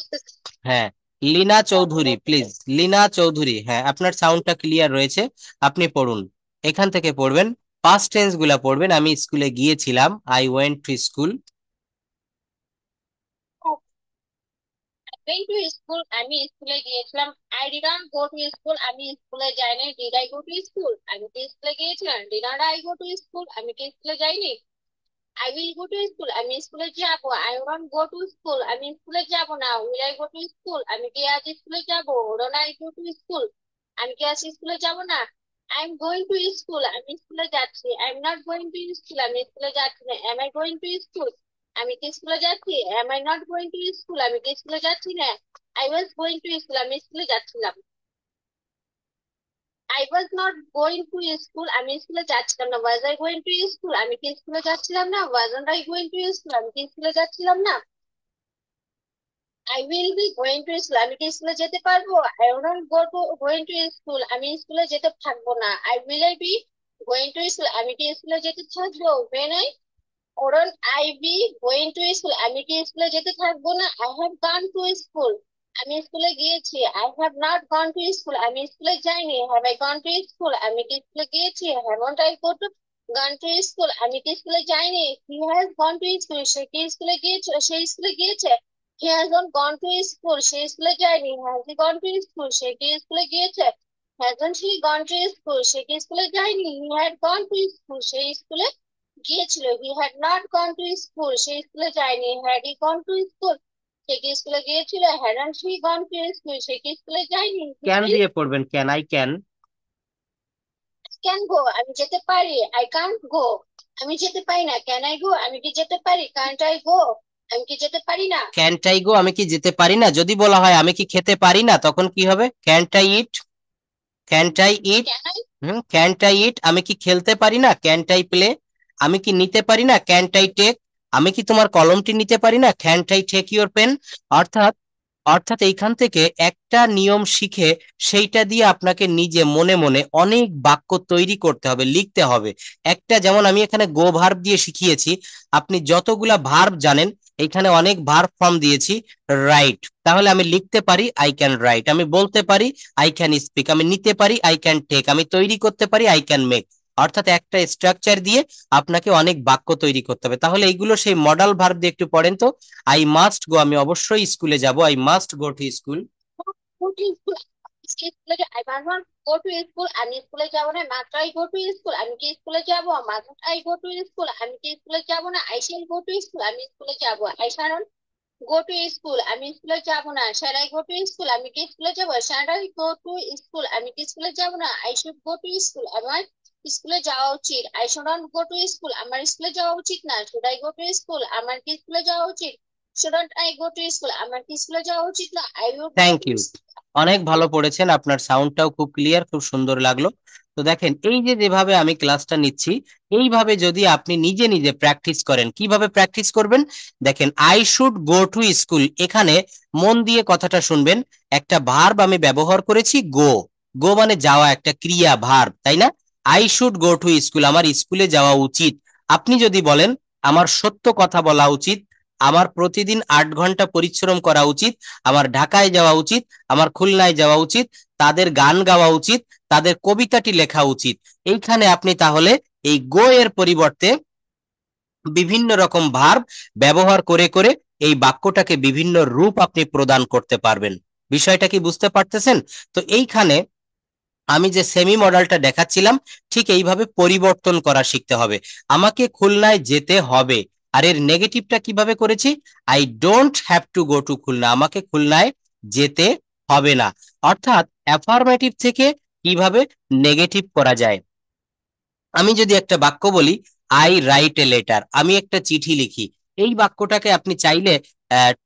হ্যাঁ, লিনা চৌধুরী প্লিজ, লিনা চৌধুরী, হ্যাঁ আপনার সাউন্ডটা ক্লিয়ার রয়েছে, আপনি পড়ুন, এখান থেকে পড়বেন, পাস্ট টেন্স গুলা পড়বেন। আমি স্কুলে গিয়েছিলাম, I went to school. Going to school, আমি স্কুলে গিয়েছিলাম, I didn't go to school, আমি স্কুলে যাইনি, did I go to school, আমি কি স্কুলে গিয়েছিলাম, didn't I go to school, আমি কি স্কুলে যাইনি, I will go to school, আমি স্কুলে যাবো, I won't go to school, আমি স্কুলে যাব না, will I go to school, আমি কি আজ স্কুলে যাব, don't I go to school, আমি কি আজ স্কুলে যাব না, I am going to school, আমি স্কুলে যাচ্ছি, I am not going to school, আমি স্কুলে যাচ্ছি না, am I going to school, আমি কি স্কুলে যাচ্ছি, am I not going to school, আমি কি স্কুলে যাচ্ছি না, I was going to school, আমি স্কুলে যাচ্ছিলাম, I was not going to school, আমি স্কুলে যাচ্ছিলাম না, was I going to school, আমি কি স্কুলে যাচ্ছিলাম না, wasn't I going to school, আমি কি স্কুলে যাচ্ছিলাম না, I will be going to school, আমি কি স্কুলে যেতে পারবো, I won't go to going to school, আমি স্কুলে যেতে থাকবো না, I will I be going to school, আমি কি স্কুলে যেতে থাকবো, when I ওরন I be going to school, আমি কি স্কুলে যেতে থাকবো না, I have gone to school, আমি স্কুলে গিয়েছি। I have not gone to school, আমি স্কুলে যাইনি। Have I gone to school, আমি কি স্কুলে গিয়েছি। Haven't I gone to school, আমি কি স্কুলে যাইনি। He has gone to school, সে কি স্কুলে গিয়েছে, সে স্কুলে গিয়েছে। He has not gone to school, সে স্কুলে যায়নি। Has he gone to school, সে কি স্কুলে গিয়েছে। Hasn't he gone to school, সে কি স্কুলে যায়নি। He had gone to school, সে স্কুলে গিয়েছিল। He had not gone to school, সে স্কুলে যায়নি। Had he gone to school, সে কি স্কুলে গিয়েছিল। Hadn't he gone to school, সে কি স্কুলে যায়নি। ক্যান দিয়ে পড়বেন, can, I can. Can go, আমি যেতে পারি। আই কান্ট গো, আমি যেতে পারি না। ক্যান আই গো, আমি কি যেতে পারি। কান্ট আই গো, আমি কি যেতে পারি না। ক্যান্ট আই গো, আমি কি যেতে পারি না। যদি বলা হয় আমি কি খেতে পারি না, তখন কি হবে? Can't I eat, can't I eat. Can I, can't I eat, আমি কি খেলতে পারি না। ক্যান্ট আই প্লে, আমি কি নিতে পারি না। ক্যান্ট আই টেক, আমি কি তোমার কলমটি নিতে পারি না। Can't I take your pen. অর্থাৎ অর্থাৎ এইখান থেকে একটা নিয়ম শিখে সেইটা দিয়ে আপনাকে নিজে মনে মনে অনেক বাক্য তৈরি করতে হবে, লিখতে হবে। একটা যেমন আমি এখানে গো ভার্ব দিয়ে শিখিয়েছি, আপনি যতগুলা ভার্ব জানেন এখানে অনেক ভার্ব ফর্ম দিয়েছি। রাইট, তাহলে আমি লিখতে পারি আই ক্যান রাইট, আমি বলতে পারি আই ক্যান স্পিক, আমি নিতে পারি আই ক্যান টেক, আমি তৈরি করতে পারি আই ক্যান মেক। অর্থাৎ একটা স্ট্রাকচার দিয়ে আপনাকে অনেক বাক্য তৈরি করতে হবে। তাহলে এইগুলো সেই মডাল ভার্ব দিয়ে একটু পড়েন তো। আই মাস্ট গো, আমি অবশ্যই স্কুলে যাব। I must go to school. Go to school, স্কুলে I must not go to school, আমি স্কুলে যাব না। Must I go to school, আমি কি স্কুলে যাব। Must I go to school, আমি কি স্কুলে যাব না। I shall go to school, আমি স্কুলে যাব। I shall go to school, আমি স্কুলে যাব না। Shall I go to school, আমি কি স্কুলে যাব। Shall I go to school, আমি কি স্কুলে যাব না। I should go to school, আমার স্কুলে যাওয়া উচিত। I should not go to school, আমার স্কুলে যাওয়া উচিত না। Should I go to school, আমার কি স্কুলে যাওয়া উচিত। Shouldn't I go to school, আমার কি স্কুলে যাওয়া উচিত না। I would go thank to you, school. অনেক ভালো পড়েছেন, আপনার সাউন্ডটাও খুব ক্লিয়ার, খুব সুন্দর লাগলো। তো দেখেন, এই যে যেভাবে আমি ক্লাসটা নিচ্ছি, এইভাবে যদি আপনি নিজে নিজে প্র্যাকটিস করেন, কিভাবে প্র্যাকটিস করবেন দেখেন। I should go to school, এখানে মন দিয়ে কথাটা শুনবেন। একটা ভার্ব আমি ব্যবহার করেছি, গো। গো মানে যাওয়া, একটা ক্রিয়া, ভার্ব, তাই না? I should go to school, আমার স্কুলে যাওয়া উচিত। আপনি যদি বলেন আমার সত্য কথা বলা উচিত, আমার প্রতিদিন 8 ঘন্টা পরিশ্রম করা উচিত, আমার ঢাকায় যাওয়া উচিত, আমার খুলনায় যাওয়া উচিত, তাদের গান গাওয়া উচিত, তাদের কবিতাটি লেখা উচিত। এইখানে আপনি তাহলে এই গো এর পরিবর্তে বিভিন্ন রকম ভার্ব ব্যবহার করে করে এই বাক্যটাকে বিভিন্ন রূপ আপনি প্রদান করতে পারবেন। বিষয়টা কি বুঝতে পারতেছেন? তো এইখানে আমি যে সেমি মডেলটা দেখাচ্ছিলাম, ঠিক এইভাবে পরিবর্তন করা শিখতে হবে। আমাকে খুলনায় যেতে হবে, আর এর নেগেটিভটা কিভাবে করেছি? I don't have to go to Khulna, আমাকে খুলনায় যেতে হবে না। অর্থাৎ অ্যাফার্মেটিভ থেকে কিভাবে নেগেটিভ করা যায়। আমি যদি একটা বাক্য বলি, আই রাইট এ লেটার, আমি একটা চিঠি লিখি, এই বাক্যটাকে আপনি চাইলে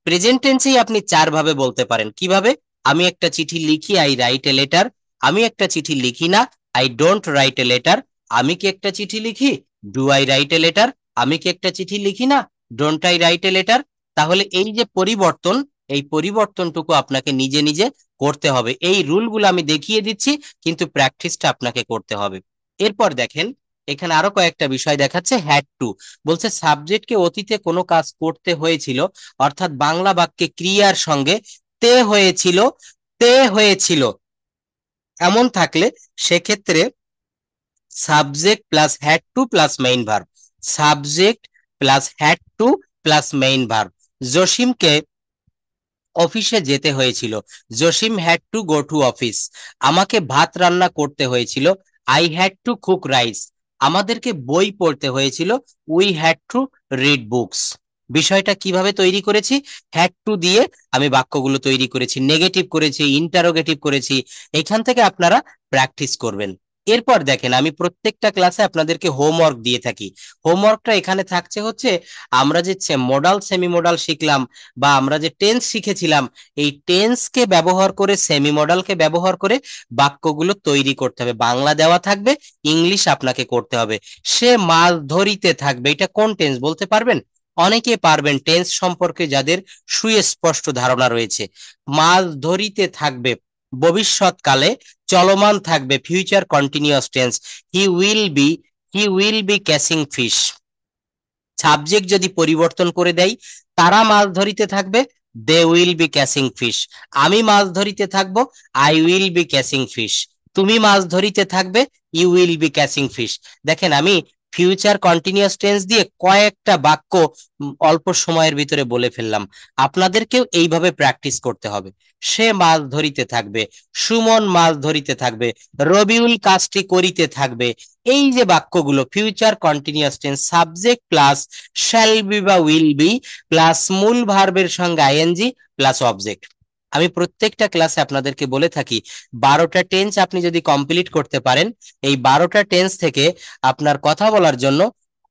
প্রেজেন্ট টেন্সেই আপনি 4 ভাবে বলতে পারেন। কিভাবে? আমি একটা চিঠি লিখি, আই রাইট এ লেটার। আমি একটা চিঠি লিখি না, I don't write a letter. আমি কি একটা চিঠি লিখি? Do I write a letter. আমি কি একটা চিঠি লিখি না? Don't I write a letter. তাহলে এই যে পরিবর্তন, এই পরিবর্তনটুকু আপনাকে নিজে নিজে করতে হবে। এই রুলগুলো আমি দেখিয়ে দিচ্ছি, কিন্তু প্র্যাকটিসটা আপনাকে করতে হবে। এরপর দেখেন, এখানে আরো কয়েকটা বিষয় দেখাচ্ছে। হ্যাড টু বলছে সাবজেক্টকে অতীতে কোনো কাজ করতে হয়েছিল, অর্থাৎ বাংলা বাক্যে ক্রিয়ার সঙ্গে তে হয়েছিল, তে হয়েছিল এমন থাকলে সেক্ষেত্রে subject plus had to plus main verb, subject plus had to plus main verb. জসিমকে অফিসে যেতে হয়েছিল, Jasim had to go to office. আমাকে ভাত রান্না করতে হয়েছিল, I had to cook rice. আমাদেরকে বই পড়তে হয়েছিল, we had to read books. বিষয়টা কিভাবে তৈরি করেছি? হ্যাড টু দিয়ে আমি বাক্যগুলো তৈরি করেছি, নেগেটিভ করেছি, ইন্টারোগেটিভ করেছি। এখান থেকে আপনারা প্র্যাকটিস করবেন। এরপর দেখেন, আমি প্রত্যেকটা ক্লাসে আপনাদেরকে হোমওয়ার্ক দিয়ে থাকি। হোমওয়ার্কটা এখানে থাকছে হচ্ছে, আমরা যে মডাল সেমি মডাল শিখলাম, বা আমরা যে টেন্স শিখেছিলাম, এই টেন্সকে ব্যবহার করে, সেমি মডেলকে ব্যবহার করে বাক্যগুলো তৈরি করতে হবে। বাংলা দেওয়া থাকবে, ইংলিশ আপনাকে করতে হবে। সে মাছ ধরিতে থাকবে, এটা কোন টেন্স বলতে পারবেন? অনেকে পারবেন, টেন্স সম্পর্কে যাদের সুস্পষ্ট ধারণা রয়েছে। মাছ ধরিতে থাকবে ভবিষ্যৎকালে চলমান থাকবে, future continuous tense. He will be, he will be catching fish. Subject যদি পরিবর্তন করে দেয়, তারা মাছ ধরিতে থাকবে, they will be catching fish. আমি মাছ ধরিতে থাকবো, I will be catching fish. তুমি মাছ ধরিতে থাকবে, you will be catching fish. দেখেন আমি ফিউচার কন্টিনিউয়াস টেন্স দিয়ে কয়েকটা বাক্য অল্প সময়ের ভিতরে বলে ফেললাম। আপনাদেরকেও এইভাবে প্র্যাকটিস করতে হবে। সে মাছ ধরিতে থাকবে, সুমন মাছ ধরিতে থাকবে, রবিউল কাজটি করিতে থাকবে। এই যে বাক্যগুলো future continuous tense, subject plus shall be বা উইল বি প্লাস মূল ভার্বের সঙ্গে আইএনজি প্লাস অবজেক্ট। আমি প্রত্যেকটা ক্লাসে আপনাদেরকে বলে থাকি 12টা টেন্স আপনি যদি কমপ্লিট করতে পারেন, এই 12টা টেন্স থেকে আপনার কথা বলার জন্য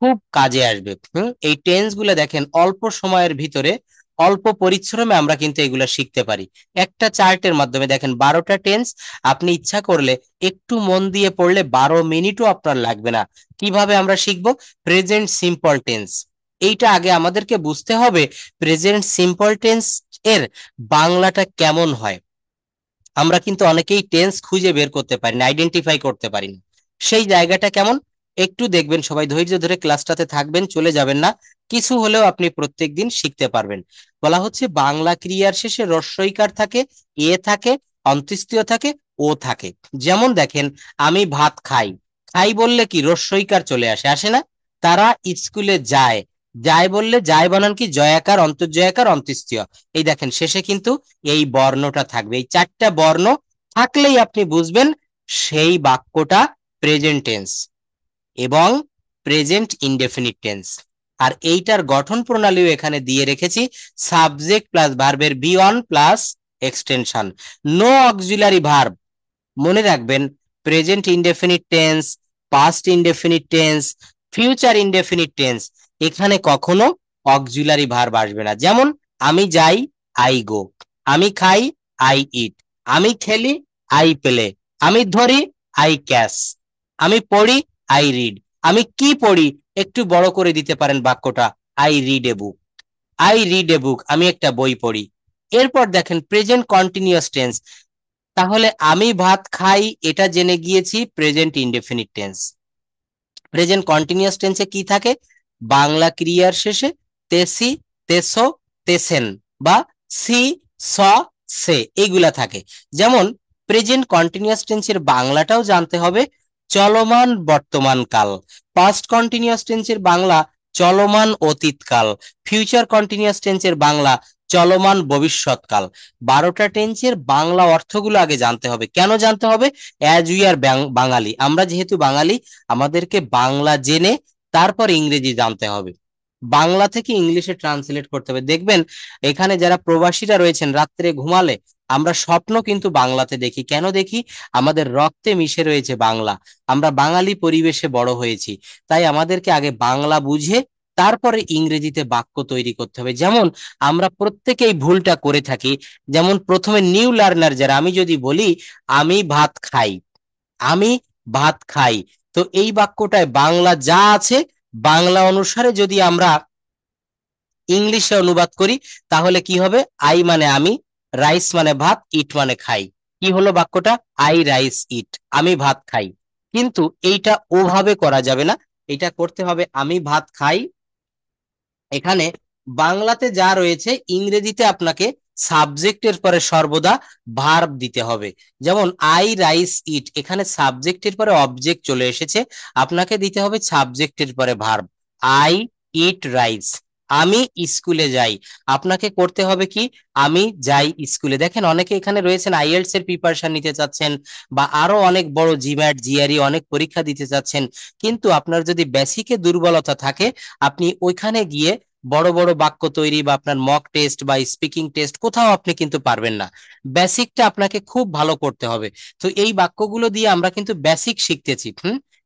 খুব কাজে আসবে। এই টেন্স গুলো দেখেন অল্প সময়ের ভিতরে অল্প পরিশ্রমে আমরা কিন্তু এগুলা শিখতে পারি। একটা চার্টের মাধ্যমে দেখেন 12টা টেন্স, আপনি ইচ্ছা করলে একটু মন দিয়ে পড়লে 12 মিনিটও আপনার লাগবে না। কিভাবে আমরা শিখবো? প্রেজেন্ট সিম্পল টেন্স, এইটা আগে আমাদেরকে বুঝতে হবে। প্রেজেন্ট সিম্পল টেন্স এর বাংলাটা কেমন হয়? আমরা কিন্তু অনেকেই টেন্স খুঁজে বের করতে পারি না, আইডেন্টিফাই করতে পারি না। সেই জায়গাটা কেমন একটু দেখবেন, সবাই ধৈর্য ধরে ক্লাসটাতে থাকবেন, চলে যাবেন না। কিছু হলেও আপনি প্রত্যেকদিন শিখতে পারবেন। বলা হচ্ছে বাংলা ক্রিয়ার শেষে রস্বইকার থাকে, এ থাকে, অন্ত্যেষ্টিয় থাকে, ও থাকে। যেমন দেখেন আমি ভাত খাই, খাই বললে কি রস্বইকার চলে আসে, আসে না? তারা স্কুলে যায়, যায় বললে যায় বানান কি জয়াকার, অন্তর্জয়াকার, অন্ত্যেষ্টিয়। এই দেখেন শেষে কিন্তু এই বর্ণটা থাকবে। এই 4টা বর্ণ থাকলেই আপনি বুঝবেন সেই বাক্যটা প্রেজেন্ট টেন্স এবং প্রেজেন্ট ইনডেফিনিট টেন্স। আর এইটার গঠন প্রণালীও এখানে দিয়ে রেখেছি, সাবজেক্ট প্লাস ভার্বের V one plus extension, no auxiliary verb. মনে রাখবেন present indefinite tense, past indefinite tense, future indefinite tense, এখানে কখনো অক্সিলারি ভার্ব আসবে না। যেমন আমি যাই, আই গো, আমি খাই, আই ইট, আমি খেলি, আই প্লে, আমি ধরি, আই ক্যাচ, আমি পড়ি, আই রিড। আমি কি পড়ি? একটু বড় করে দিতে পারেন বাক্যটা, I read a book, I read a book, আমি একটা বই পড়ি। এরপর দেখেন প্রেজেন্ট কন্টিনিউয়াস টেন্স, তাহলে আমি ভাত খাই এটা জেনে গিয়েছি present indefinite tense. Present continuous টেন্সে কি থাকে? বাংলা ক্রিয়ার শেষে তেসি, তেসো, তেসেন বা সি, স, সে এইগুলা থাকে। যেমন প্রেজেন্ট কন্টিনিউয়াস টেন্সের বাংলাটাও জানতে হবে, চলমান বর্তমান কাল। পাস্ট কন্টিনিউয়াস টেন্সের বাংলা চলমান অতীতকাল। ফিউচার কন্টিনিউয়াস টেন্সের বাংলা চলমান ভবিষ্যৎকাল। 12টা টেন্সের বাংলা অর্থগুলো আগে জানতে হবে। কেন জানতে হবে? অ্যাজ উই আর বাঙালি, আমরা যেহেতু বাঙালি আমাদেরকে বাংলা জেনে তারপর ইংরেজি জানতে হবে, বাংলা থেকে ইংলিশে ট্রান্সলেট করতে হবে। দেখবেন এখানে যারা প্রবাসীরা রয়েছেন রাত্রে ঘুমালে আমরা স্বপ্ন কিন্তু বাংলাতে দেখি। কেন দেখি? আমাদের রক্তে মিশে রয়েছে বাংলা, আমরা বাঙালি পরিবেশে বড় হয়েছি, তাই আমাদেরকে আগে বাংলা বুঝে তারপরে ইংরেজিতে বাক্য তৈরি করতে হবে। যেমন আমরা প্রত্যেকেই ভুলটা করে থাকি, যেমন প্রথমে নিউ লার্নার যারা, আমি যদি বলি আমি ভাত খাই, আমি ভাত খাই, তো এই বাক্যটায় বাংলা যা আছে বাংলা অনুসারে যদি আমরা ইংলিশে অনুবাদ করি তাহলে কি হবে? আই মানে আমি, রাইস মানে ভাত, ইট মানে খাই। কি হলো বাক্যটা? আই রাইস ইট, আমি ভাত খাই। কিন্তু এইটা ওভাবে করা যাবে না, এটা করতে হবে আমি ভাত খাই, এখানে বাংলাতে যা রয়েছে ইংরেজিতে আপনাকে সাবজেক্টের পরে সর্বদা ভার্ব দিতে হবে। যেমন আই রাইস ইট, এখানে সাবজেক্টের পরে অবজেক্ট চলে এসেছে, আপনাকে দিতে হবে সাবজেক্টের পরে ভার্ব। I eat rice. আমি স্কুলে যাই, আপনাকে করতে হবে কি? আমি যাই স্কুলে। দেখেন অনেকে এখানে রয়েছেন আইএলটিএস এর প্রিপারেশন নিতে চাচ্ছেন বা আরো অনেক বড় জিম্যাট, জিআরই অনেক পরীক্ষা দিতে চাচ্ছেন, কিন্তু আপনার যদি বেসিকে দুর্বলতা থাকে আপনি ওইখানে গিয়ে বড় বড় বাক্য তৈরি বা আপনার মক টেস্ট বা স্পিকিং টেস্ট কোথাও আপনি কিন্তু পারবেন না। বেসিকটা আপনাকে খুব ভালো করতে হবে। তো এই বাক্যগুলো দিয়ে আমরা কিন্তু বেসিক শিখতেছি।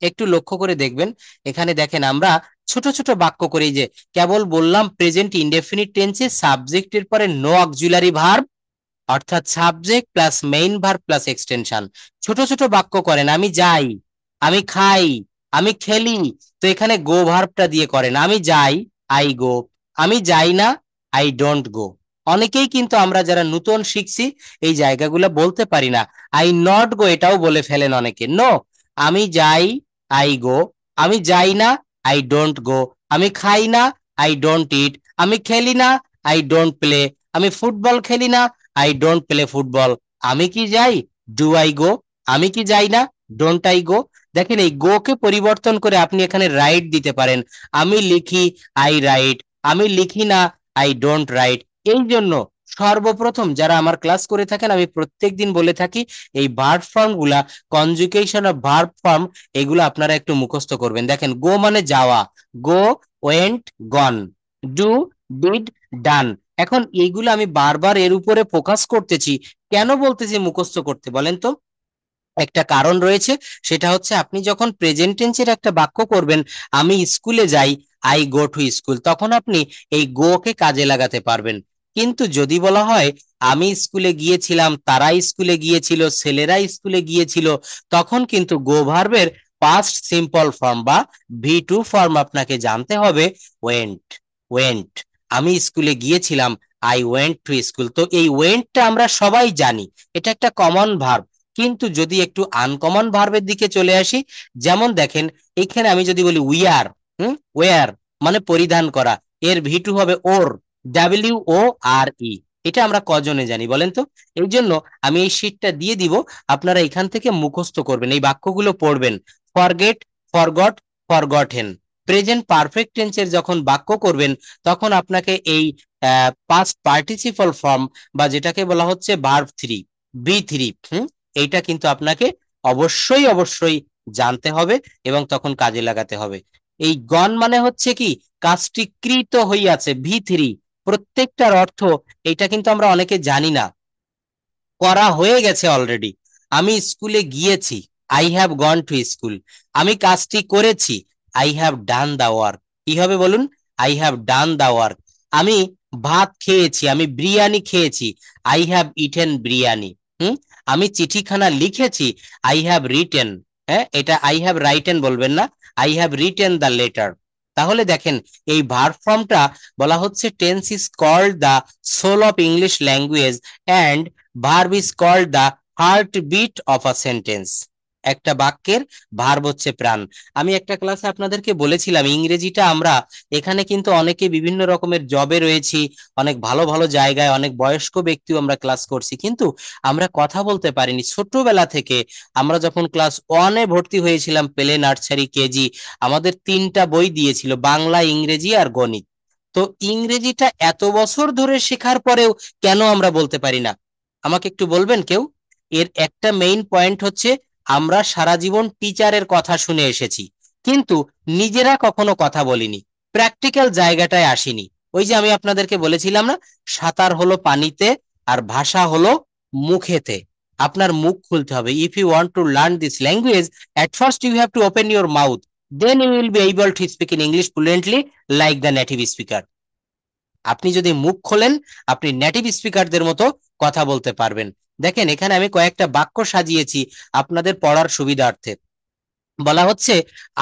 একটু লক্ষ্য করে দেখবেন, এখানে দেখেন আমরা ছোট ছোট বাক্য করি, যে কেবল বললাম প্রেজেন্ট ইনডেফিনিট টেন্সে সাবজেক্টের পরে নো অক্সিলারি ভার্ব, অর্থাৎ subject plus main verb plus extension. ছোট ছোট বাক্য করেন, আমি যাই, আমি খাই, আমি খেলি, তো এখানে গো ভার্বটা দিয়ে করেন, আমি যাই, আই গো, আমি যাই না, আই ডোন্ট গো। অনেকেই কিন্তু আমরা যারা নতুন শিখছি এই জায়গাগুলো বলতে পারি না, আই নট গো এটাও বলে ফেলেন অনেকে। নো, আমি যাই, আই গো, আমি যাই না, আই ডোন্ট গো, আমি খাই না, আই ডোন্ট ইট, আমি খেলি না, আই ডোন্ট প্লে, আমি ফুটবল খেলি না, আই ডোন্ট প্লে ফুটবল। আমি কি যাই, ডু আই গো। আমি কি যাই না, ডোন্ট আই গো। দেখেন এই গো কে পরিবর্তন করে আপনি এখানে রাইট দিতে পারেন। আমি লিখি, আই রাইট। আমি লিখি না, আই ডোন্ট রাইট। এই জন্য সর্বপ্রথম যারা আমার ক্লাস করে থাকেন আমি প্রত্যেকদিন বলে থাকি এই ভার্ব ফর্ম গুলা, কনজুগেশন অফ ভার্ব ফর্ম, এগুলো আপনারা একটু মুখস্থ করবেন। দেখেন গো মানে যাওয়া, গো, ওয়েন্ট, গন। ডু, ডিড, ডান। এখন এইগুলো আমি বারবার এর উপরে ফোকাস করতেছি, কেন বলতেছি মুখস্থ করতে বলেন তো? একটা কারণ রয়েছে, সেটা হচ্ছে আপনি যখন প্রেজেন্ট টেন্সের একটা বাক্য করবেন, আমি স্কুলে যাই, আই গো টু স্কুল, তখন আপনি এই গো কে কাজে লাগাতে পারবেন। কিন্তু যদি বলা হয় আমি স্কুলে গিয়েছিলাম, তারা স্কুলে গিয়েছিল, ছেলেরা স্কুলে গিয়েছিল, তখন কিন্তু গো ভার্বের পাস্ট সিম্পল ফর্ম বা ভি টু ফর্ম আপনাকে জানতে হবে, ওয়েন্ট। ওয়েন্ট, আমি স্কুলে গিয়েছিলাম, আই ওয়েন্ট টু স্কুল। তো এই ওয়েন্টটা আমরা সবাই জানি, এটা একটা কমন ভার্ব। কিন্তু যদি একটু আনকমন ভার্বের দিকে চলে আসি, যেমন দেখেন এখানে আমি যদি বলি উইয়ার, ওয়ার মানে পরিধান করা, এর ভি টু হবে ওর, WORE। এটা আমরা কজনে জানি বলেন তো? এই জন্য আমি এই শীটটা দিয়ে দিব, আপনারা এখান থেকে মুখস্থ করবেন, এই বাক্যগুলো পড়বেন। Forget, forgot, forgotten. Present perfect টেন্সের যখন বাক্য করবেন, তখন আপনাকে এই পাস্ট পার্টিসিপল ফর্ম বা যেটাকে বলা হচ্ছে ভার্ব 3, B3, এইটা কিন্তু আপনাকে অবশ্যই অবশ্যই জানতে হবে এবং তখন কাজে লাগাতে হবে। এই গন মানে হচ্ছে কি, কাজটি কৃত হইয়াছে, V3। প্রত্যেকটার অর্থ এটা কিন্তু আমরা অনেকে জানি না, করা হয়ে গেছে অলরেডি। আমি স্কুলে গিয়েছি, I have gone to school. আমি কাজটি করেছি, I have done the work. কি হবে বলুন? I have done the work. আমি ভাত খেয়েছি, আমি বিরিয়ানি খেয়েছি, আই হ্যাভ ইটেন বিরিয়ানি। হুম, আমি চিঠিখানা লিখেছি, আই হ্যাভ রিটেন। হ্যাঁ, এটা আই হ্যাভ রাইটেন বলবেন না, I have written the letter. তাহলে দেখেন এই ভার্ব ফর্মটা বলা হচ্ছে tense is called the soul of English language and verb is called the heartbeat of a sentence. একটা বাক্যের ভার্ব হচ্ছে প্রাণ। আমি একটা ক্লাসে আপনাদেরকে বলেছিলাম ইংরেজিটা আমরা এখানে কিন্তু অনেকে বিভিন্ন রকমের জবে রয়েছি, অনেক ভালো ভালো জায়গায়, অনেক বয়স্ক ব্যক্তিও আমরা ক্লাস করছি, কিন্তু আমরা কথা বলতে পারিনি ছোটবেলা থেকে। আমরা যখন ক্লাস 1-এ ভর্তি হয়েছিলাম, প্লে, নার্সারি, কেজি, আমাদের 3টা বই দিয়েছিল, বাংলা, ইংরেজি আর গণিত। তো ইংরেজিটা এত বছর ধরে শেখার পরেও কেন আমরা বলতে পারি না? আমাকে একটু বলবেন কেউ? এর একটা মেইন পয়েন্ট হচ্ছে আমরা সারা জীবন টিচারের কথা শুনে এসেছি, কিন্তু নিজেরা কখনো কথা বলিনি, প্র্যাকটিক্যাল জায়গাটায় আসিনি। ওই যে আমি আপনাদেরকে বলেছিলাম না, সাঁতার হলো পানিতে আর ভাষা হলো মুখেতে। আপনার মুখ খুলতে হবে। If you want to learn this language, at first you have to open your mouth, then you will be able to speak in English fluently like the native speaker. আপনি যদি মুখ খোলেন, আপনি নেটিভ স্পিকারদের মতো কথা বলতে পারবেন। দেখেন এখানে আমি কয়েকটা বাক্য সাজিয়েছি আপনাদের পড়ার সুবিধার্থে। বলা হচ্ছে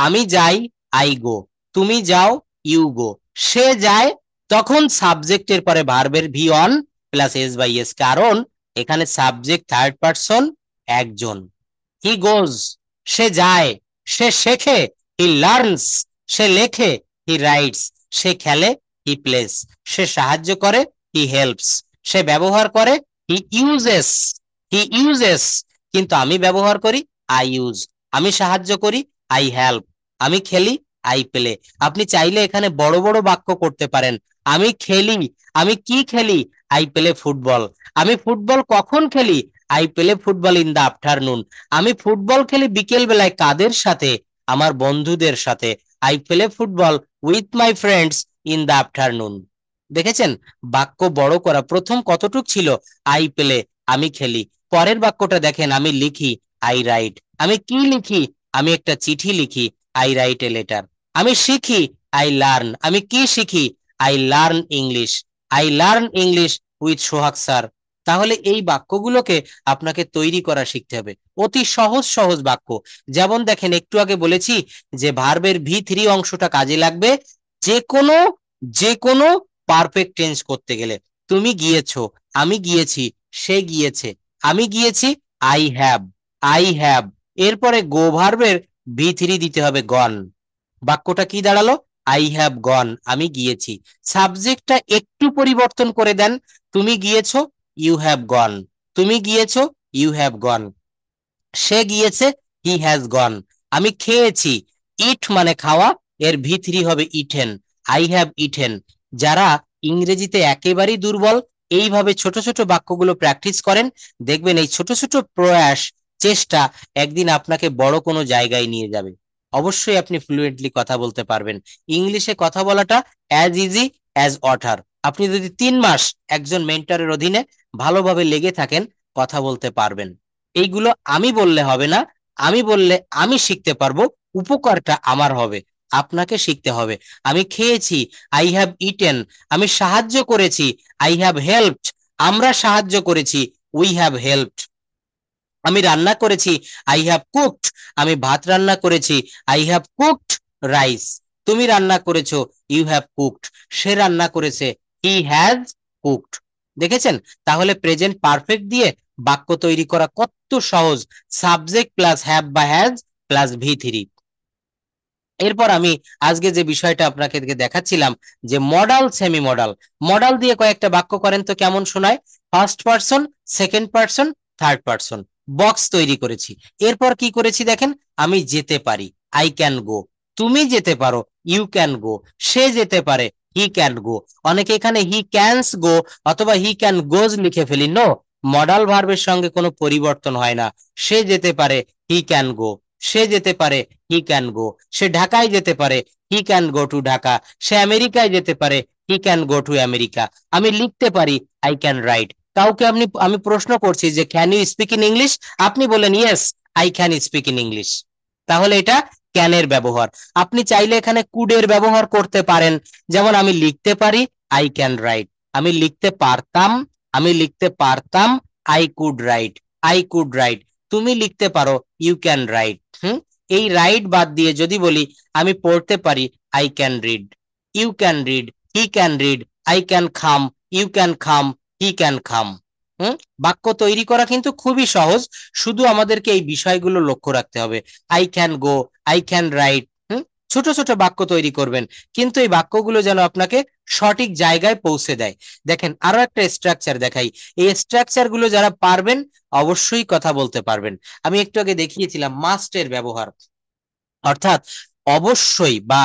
আমি যাই, আই গো। তুমি যাও, ইউ গো। সে যায়, তখন সাবজেক্টের পরে ভার্বের V1 প্লাস S/S, কারণ এখানে সাবজেক্ট থার্ড পারসন, একজন। হি গোজ, সে যায়। সে শেখে, হি লার্নস। সে লেখে, হি রাইটস। সে খেলে, হি প্লেস। সে সাহায্য করে, হি হেল্পস। সে ব্যবহার করে, হি ইউজেস। হি ইউজেস। কিন্তু আমি ব্যবহার করি, আই ইউজ। আমি সাহায্য করি, আই হেল্প। আমি খেলি, আই প্লে। আপনি চাইলে এখানে বড় বড় বাক্য করতে পারেন। আমি খেলি, আমি কি খেলি, আই প্লে ফুটবল। আমি ফুটবল কখন খেলি, I play football in the afternoon. আমি ফুটবল খেলি বিকেল বেলায়, কাদের সাথে, আমার বন্ধুদের সাথে। I play football with my friends in the afternoon. দেখেছেন বাক্য বড় করা? প্রথম কতটুক ছিল, আই প্লে, আমি খেলি। পরের বাক্যটা দেখেন, আমি লিখি, আই রাইট। আমি কি লিখি, আমি একটা চিঠি লিখি, আই রাইট এ লেটার। আমি শিখি, আই লার্ন। আমি কি শিখি, I learn English. I learn English with Sohag sir. তাহলে এই বাক্যগুলোকে আপনাকে তৈরি করা শিখতে হবে, অতি সহজ সহজ বাক্য। যেমন দেখেন একটু আগে বলেছি যে ভার্বের V3 অংশটা কাজে লাগবে যে কোনো যে কোনো পারফেক্ট টেন্স করতে গেলে। তুমি গিয়েছো, আমি গিয়েছি, সে গিয়েছে, আমি গিয়েছি, আই হ্যাভ। আই হ্যাভ, এরপরে গো ভার্বের V3 দিতে হবে গন। বাক্যটা কি দাঁড়ালো, আই হ্যাভ গন, আমি গিয়েছি। সাবজেক্টটা একটু পরিবর্তন করে দেন, তুমি গিয়েছো, ইউ হ্যাভ গন। তুমি গিয়েছো, ইউ হ্যাভ গন। সে গিয়েছে, হি হ্যাজ গন। আমি খেয়েছি, ইট মানে খাওয়া, এর ভি3 হবে ইটেন, আই হ্যাভ ইটেন। যারা ইংরেজিতে একেবারেই দুর্বল, এইভাবে ছোট ছোট বাক্যগুলো প্র্যাকটিস করেন, দেখবেন এই ছোট ছোট প্রয়াস, চেষ্টা একদিন আপনাকে বড় কোনো জায়গায় নিয়ে যাবে। অবশ্যই আপনি ফ্লুয়েন্টলি কথা বলতে পারবেন। ইংলিশে কথা বলাটা অ্যাজ ইজি অ্যাজ ওয়াটার। আপনি যদি 3 মাস একজন মেন্টরের অধীনে ভালোভাবে লেগে থাকেন, কথা বলতে পারবেন। এইগুলো আমি বললে হবে না, আমি বললে আমি শিখতে পারবো, উপকারটা আমার হবে, আপনাকে শিখতে হবে। আমি খেয়েছি, আই হ্যাভ ইটেন। আমি সাহায্য করেছি, আই হ্যাভ হেল্পড। আমরা সাহায্য করেছি, উই হ্যাভ হেল্পড। আমি রান্না করেছি, আই হ্যাভ কুকড। আমি ভাত রান্না করেছি, আই হ্যাভ কুকড রাইস। তুমি রান্না করেছো, ইউ হ্যাভ কুকড। সে রান্না করেছে, হি হ্যাজ কুকড। দেখেছেন? তাহলে প্রেজেন্ট পারফেক্ট দিয়ে বাক্য তৈরি করা কত সহজ। সাবজেক্ট প্লাস হ্যাভ বা হ্যাজ প্লাস ভি3। এরপর আমি আজকে যে বিষয়টা আপনাকে দেখাচ্ছিলাম, যে মডাল সেমি মডাল। মডাল দিয়ে কয়েকটা বাক্য করেন তো কেমন শোনায়। First person, second person, third person, box তৈরি করেছি। এরপর কি করেছি দেখেন, আমি যেতে পারি, আই ক্যান গো। তুমি যেতে পারো, ইউ ক্যান গো। সে যেতে পারে, হি ক্যান গো। অনেকে এখানে হি ক্যানস গো অথবা হি ক্যান গোজ লিখে ফেলি। নো, মডাল ভার্বের সঙ্গে কোনো পরিবর্তন হয় না। সে যেতে পারে, হি ক্যান গো। সে যেতে পারে, হি ক্যান গো। সে ঢাকায় যেতে পারে, he can go to Dhaka. সে আমেরিকায় যেতে পারে, he can go to America. আমি লিখতে পারি, আই ক্যান রাইট। কাউকে আমি প্রশ্ন করছি যে can you speak in English, আপনি বলেন yes I can speak in English. তাহলে এটা ক্যানের ব্যবহার। আপনি চাইলে এখানে কুডের ব্যবহার করতে পারেন, যেমন আমি লিখতে পারি, আই ক্যান রাইট। আমি লিখতে পারতাম, আমি লিখতে পারতাম, I could write. I could write. তুমি লিখতে পারো, ইউ ক্যান রাইট। এই রাইট বাদ দিয়ে যদি বলি আমি পড়তে পারি, I can read. You can read, he can read. I can come, you can come, he can খাম। বাক্য তৈরি করা কিন্তু খুবই সহজ, শুধু আমাদেরকে এই বিষয়গুলো লক্ষ্য রাখতে হবে। I can go, I can write. ছোট ছোট বাক্য তৈরি করবেন, কিন্তু এই বাক্যগুলো যেন আপনাকে সঠিক জায়গায় পৌঁছে দেয়। দেখেন আরো একটা স্ট্রাকচার দেখাই, এই স্ট্রাকচার গুলো যারা পারবেন অবশ্যই কথা বলতে পারবেন। আমি একটু আগে দেখিয়েছিলাম মাস্টের ব্যবহার, অর্থাৎ অবশ্যই বা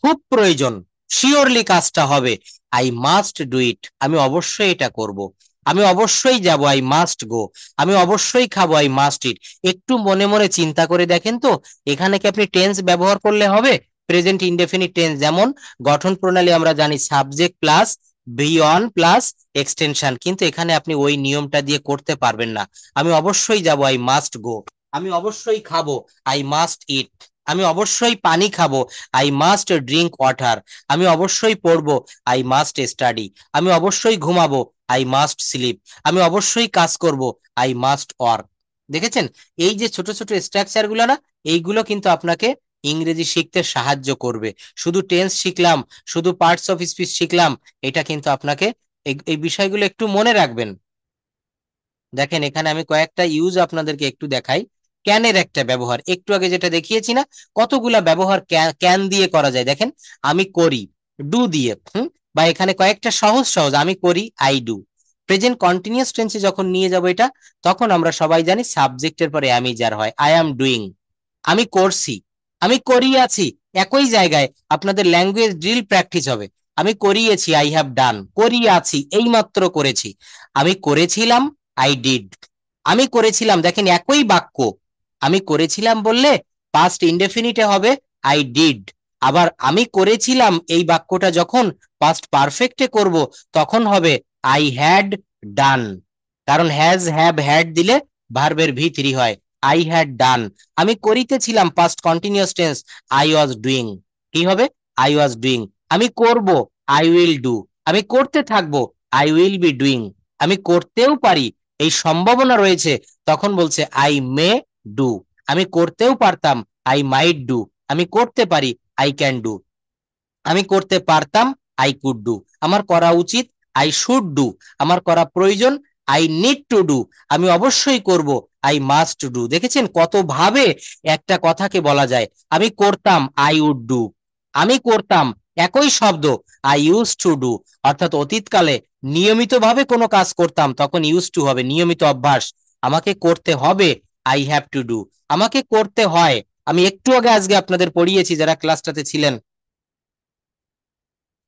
খুব প্রয়োজন, শিওরলি কাজটা হবে। আই মাস্ট ডু ইট, আমি অবশ্যই এটা করব। আমি অবশ্যই যাব, আই মাস্ট গো। আমি অবশ্যই খাবো, আই মাস্ট ইট। একটু মনে মনে চিন্তা করে দেখেন তো, এখানে কি আপনি টেন্স ব্যবহার করলে হবে? প্রেজেন্ট ইনডেফিনিট টেন্স, যেমন গঠন প্রণালী আমরা জানি subject plus B one plus extension, কিন্তু এখানে আপনি ওই নিয়মটা দিয়ে করতে পারবেন না। আমি অবশ্যই যাব, আই মাস্ট গো। আমি অবশ্যই খাবো, আই মাস্ট ইট। আমি অবশ্যই পানি খাবো, আই মাস্ট ড্রিঙ্ক ওয়াটার। আমি অবশ্যই পড়বো, আই মাস্ট স্টাডি। আমি অবশ্যই ঘুমাবো, আই মাস্ট স্লিপ। আমি অবশ্যই কাজ করব, আই মাস্ট ওয়ার্ক। দেখেছেন এই যে ছোট ছোট স্ট্রাকচার গুলো না, এইগুলো কিন্তু আপনাকে ইংরেজি শিখতে সাহায্য করবে। শুধু টেন্স শিখলাম, শুধু পার্টস অফ স্পিচ শিখলাম, এটা কিন্তু আপনাকে এই বিষয়গুলো একটু মনে রাখবেন। দেখেন এখানে আমি কয়েকটা ইউজ আপনাদেরকে একটু দেখাই। ক্যানের একটা ব্যবহার, একটু আগে যেটা দেখিয়েছি না, কতগুলা ব্যবহার ক্যান দিয়ে করা যায়। দেখেন আমি করি, ডু দিয়ে। বা এখানে কয়েকটা সহজ সহজ, আমি করি, আই ডু। প্রেজেন্ট কন্টিনিউয়াস টেন্সে যখন নিয়ে যাব এটা, তখন আমরা সবাই জানি সাবজেক্টের পরে আমি যার হয়, আই অ্যাম ডুইং। আমি করছি, আমি করিয়াছি। একই জায়গায় আপনাদের ল্যাঙ্গুয়েজ ড্রিল প্র্যাকটিস হবে। আমি করিয়েছি, আই হ্যাভ ডান। করিয়াছি, এই মাত্র করেছি। আমি করেছিলাম, আই ডিড। আমি করেছিলাম, দেখেন একই বাক্য। আমি করেছিলাম বললে পাস্ট ইনডেফিনিটে হবে, আই ডিড। আবার আমি করেছিলাম এই বাক্যটা যখন পাস্ট পারফেক্টে করব, তখন হবে আই হ্যাড ডান। কারণ হ্যাজ, হ্যাভ, হ্যাড দিলে ভার্বের ভি3 হয়। I had done. আমি করিতেছিলাম past continuous tense, I was doing. কি হবে? I was doing. আমি করব, আই উইল ডু। আমি করতে থাকবো, আই উইল বি ডুইং। আমি করতেও পারি, এই সম্ভাবনা রয়েছে, তখন বলছে আই মে ডু। আমি করতেও পারতাম, আই মাইট ডু। আমি করতে পারি, আই ক্যান ডু। আমি করতে পারতাম, আই কুড ডু। আমার করা উচিত, আই শুড ডু। আমার করা প্রয়োজন, আই নিড টু ডু। আমি অবশ্যই করব, আই মাস্ট ডু। দেখেছেন কত ভাবে একটা কথাকে বলা যায়। আমি করতাম, আই উড ডু। আমি করতাম, একই শব্দ আই ইউজ টু ডু, অর্থাৎ অতীতকালে নিয়মিতভাবে কোনো কাজ করতাম তখন ইউজ টু হবে নিয়মিত অভ্যাস, আমাকে করতে হবে আই হ্যাভ টু ডু, আমাকে করতে হয়, আমি একটু আগে আজকে আপনাদের পড়িয়েছি যারা ক্লাসটাতে ছিলেন,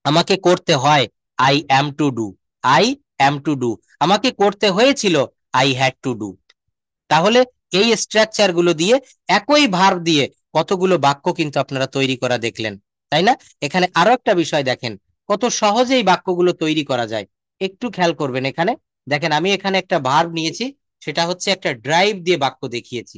আমাকে করতে হয় I am to do, I am to do, আমাকে করতে হয়েছিল আই হ্যাড টু ডু। তাহলে এই স্ট্রাকচার গুলো দিয়ে একই ভার্ব দিয়ে কতগুলো বাক্য কিন্তু আপনারা তৈরি করা দেখলেন, তাই না? এখানে আরো একটা বিষয় দেখেন কত সহজেই বাক্যগুলো তৈরি করা যায়, একটু খেয়াল করবেন। এখানে দেখেন আমি এখানে একটা ভার্ব নিয়েছি, সেটা হচ্ছে একটা ড্রাইভ দিয়ে বাক্য দেখিয়েছি।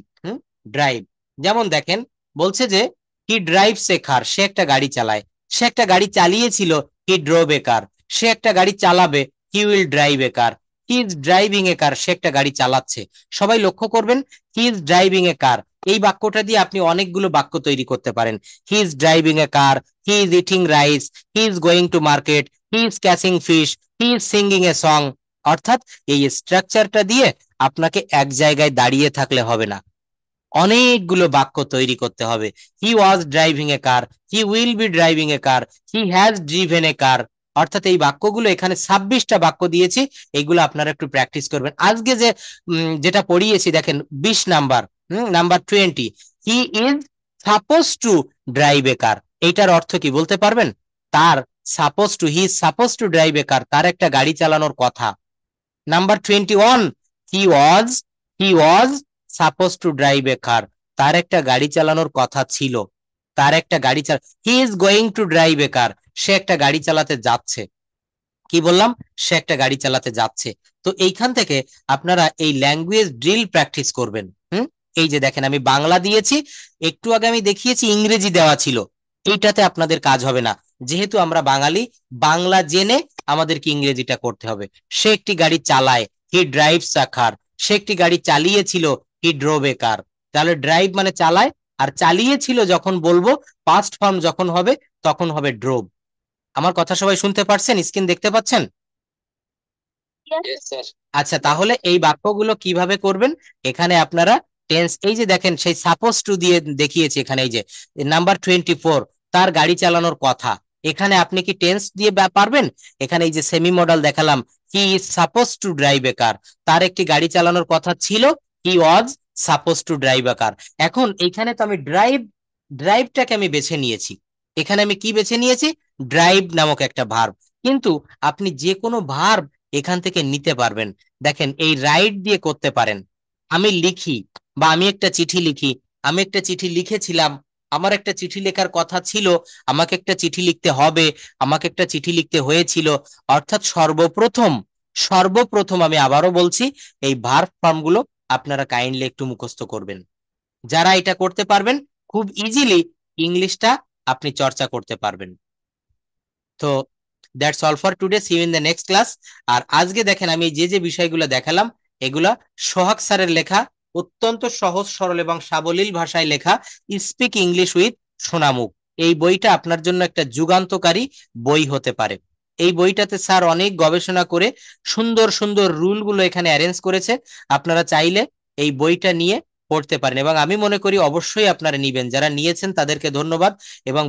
ড্রাইভ, যেমন দেখেন বলছে যে হি ড্রাইভস এ কার, সে একটা গাড়ি চালায়, সে একটা গাড়ি চালিয়েছিল, হি ড্রোভ এ কার, সে একটা গাড়ি চালাবে, he will drive a car, he is driving a car, সে একটা গাড়ি চালাচ্ছে। সবাই লক্ষ্য করবেন হি ইজ ড্রাইভিং এ কার, এই বাক্যটা দিয়ে আপনি অনেকগুলো বাক্য তৈরি করতে পারেন। He is driving a car, he is eating rice, he is going to market, he is catching fish, he is singing a song. অর্থাৎ এই স্ট্রাকচারটা দিয়ে আপনাকে এক জায়গায় দাঁড়িয়ে থাকলে হবে না, অনেকগুলো বাক্য তৈরি করতে হবে। He was driving a car, he will be driving a car, he has driven a car. অর্থাৎ এই বাক্যগুলো এখানে 26টা বাক্য দিয়েছি, এইগুলো আপনারা একটু প্র্যাকটিস করবেন। আজকে যে যেটা পড়িয়েছি দেখেন 20 number, number 20, he is suppose to drive a car, এইটার অর্থ কি বলতে পারবেন? তার suppose to, he is suppose to drive a car, তার একটা গাড়ি চালানোর কথা। Number 21, he was, he was suppose to drive a car, তার একটা গাড়ি চালানোর কথা ছিল, তার একটা গাড়ি চালা, he is going to drive a car, সে একটা গাড়ি চালাতে যাচ্ছে। কি বললাম? সে একটা গাড়ি চালাতে যাচ্ছে। তো এইখান থেকে আপনারা এই ল্যাঙ্গুয়েজ ড্রিল প্র্যাকটিস করবেন। এই যে দেখেন আমি বাংলা দিয়েছি, একটু আগে আমি দেখিয়েছি ইংরেজি দেওয়া ছিল, এইটাতে আপনাদের কাজ হবে না, যেহেতু আমরা বাঙালি, বাংলা জেনে আমাদেরকে ইংরেজিটা করতে হবে। সে একটি গাড়ি চালায়, হি ড্রাইভস আ কার, সে একটি গাড়ি চালিয়েছিল, হি ড্রোভ এ কার। তাহলে ড্রাইভ মানে চালায়, আর চালিয়েছিল যখন বলবো, পাস্ট ফর্ম যখন হবে তখন হবে ড্রোভ। আমার কথা সবাই শুনতে পারছেন? স্ক্রিন দেখতে পাচ্ছেন? আচ্ছা, তাহলে এই বাক্যগুলো কিভাবে করবেন? এখানে আপনারা টেন্স, এই যে দেখেন সেই সাপোজ টু দিয়ে দেখিয়েছি, এখানে এই যে নাম্বার 24, তার গাড়ি চালানোর কথা, এখানে আপনি কি টেন্স দিয়ে পারবেন? এখানে এই যে সেমি মডেল দেখালাম, he is suppose to drive a car, তার একটি গাড়ি চালানোর কথা ছিল, he was suppose to drive a car. এখন এইখানে তো আমি ড্রাইভটাকে আমি বেছে নিয়েছি, এখানে আমি কি বেছে নিয়েছি? ড্রাইভ নামক একটা ভার্ব। কিন্তু আপনি যে কোনো ভার্ব এখান থেকে নিতে পারবেন। দেখেন এই রাইট দিয়ে করতে পারেন, আমি লিখি বা আমি একটা চিঠি লিখি, আমি একটা চিঠি লিখেছিলাম, আমার একটা চিঠি লেখার কথা ছিল, আমাকে একটা চিঠি লিখতে হবে, আমাকে একটা চিঠি লিখতে হয়েছিল। অর্থাৎ সর্বপ্রথম, সর্বপ্রথম আমি আবারও বলছি, এই ভার্ব ফর্মগুলো আপনারা কাইন্ডলি একটু মুখস্থ করবেন। যারা এটা করতে পারবেন খুব ইজিলি ইংলিশটা আপনি চর্চা করতে পারবেন। তো that's all for today, see you in the next class. আর আজকে দেখেন আমি যে যে বিষয়গুলো দেখালাম, এগুলা সোহাগ স্যারের লেখা, অত্যন্ত সহজ সরল এবং সাবলীল ভাষায় লেখা স্পিক ইংলিশ উইথ সোনামুখ। এই বইটা আপনার জন্য একটা যুগান্তকারী বই হতে পারে। এই বইটাতে স্যার অনেক গবেষণা করে সুন্দর সুন্দর রুল গুলো এখানে অ্যারেঞ্জ করেছে, আপনারা চাইলে এই বইটা নিয়ে পড়তে পারেন, এবং আমি মনে করি অবশ্যই আপনারা নিবেন, যারা নিয়েছেন তাদেরকে ধন্যবাদ। এবং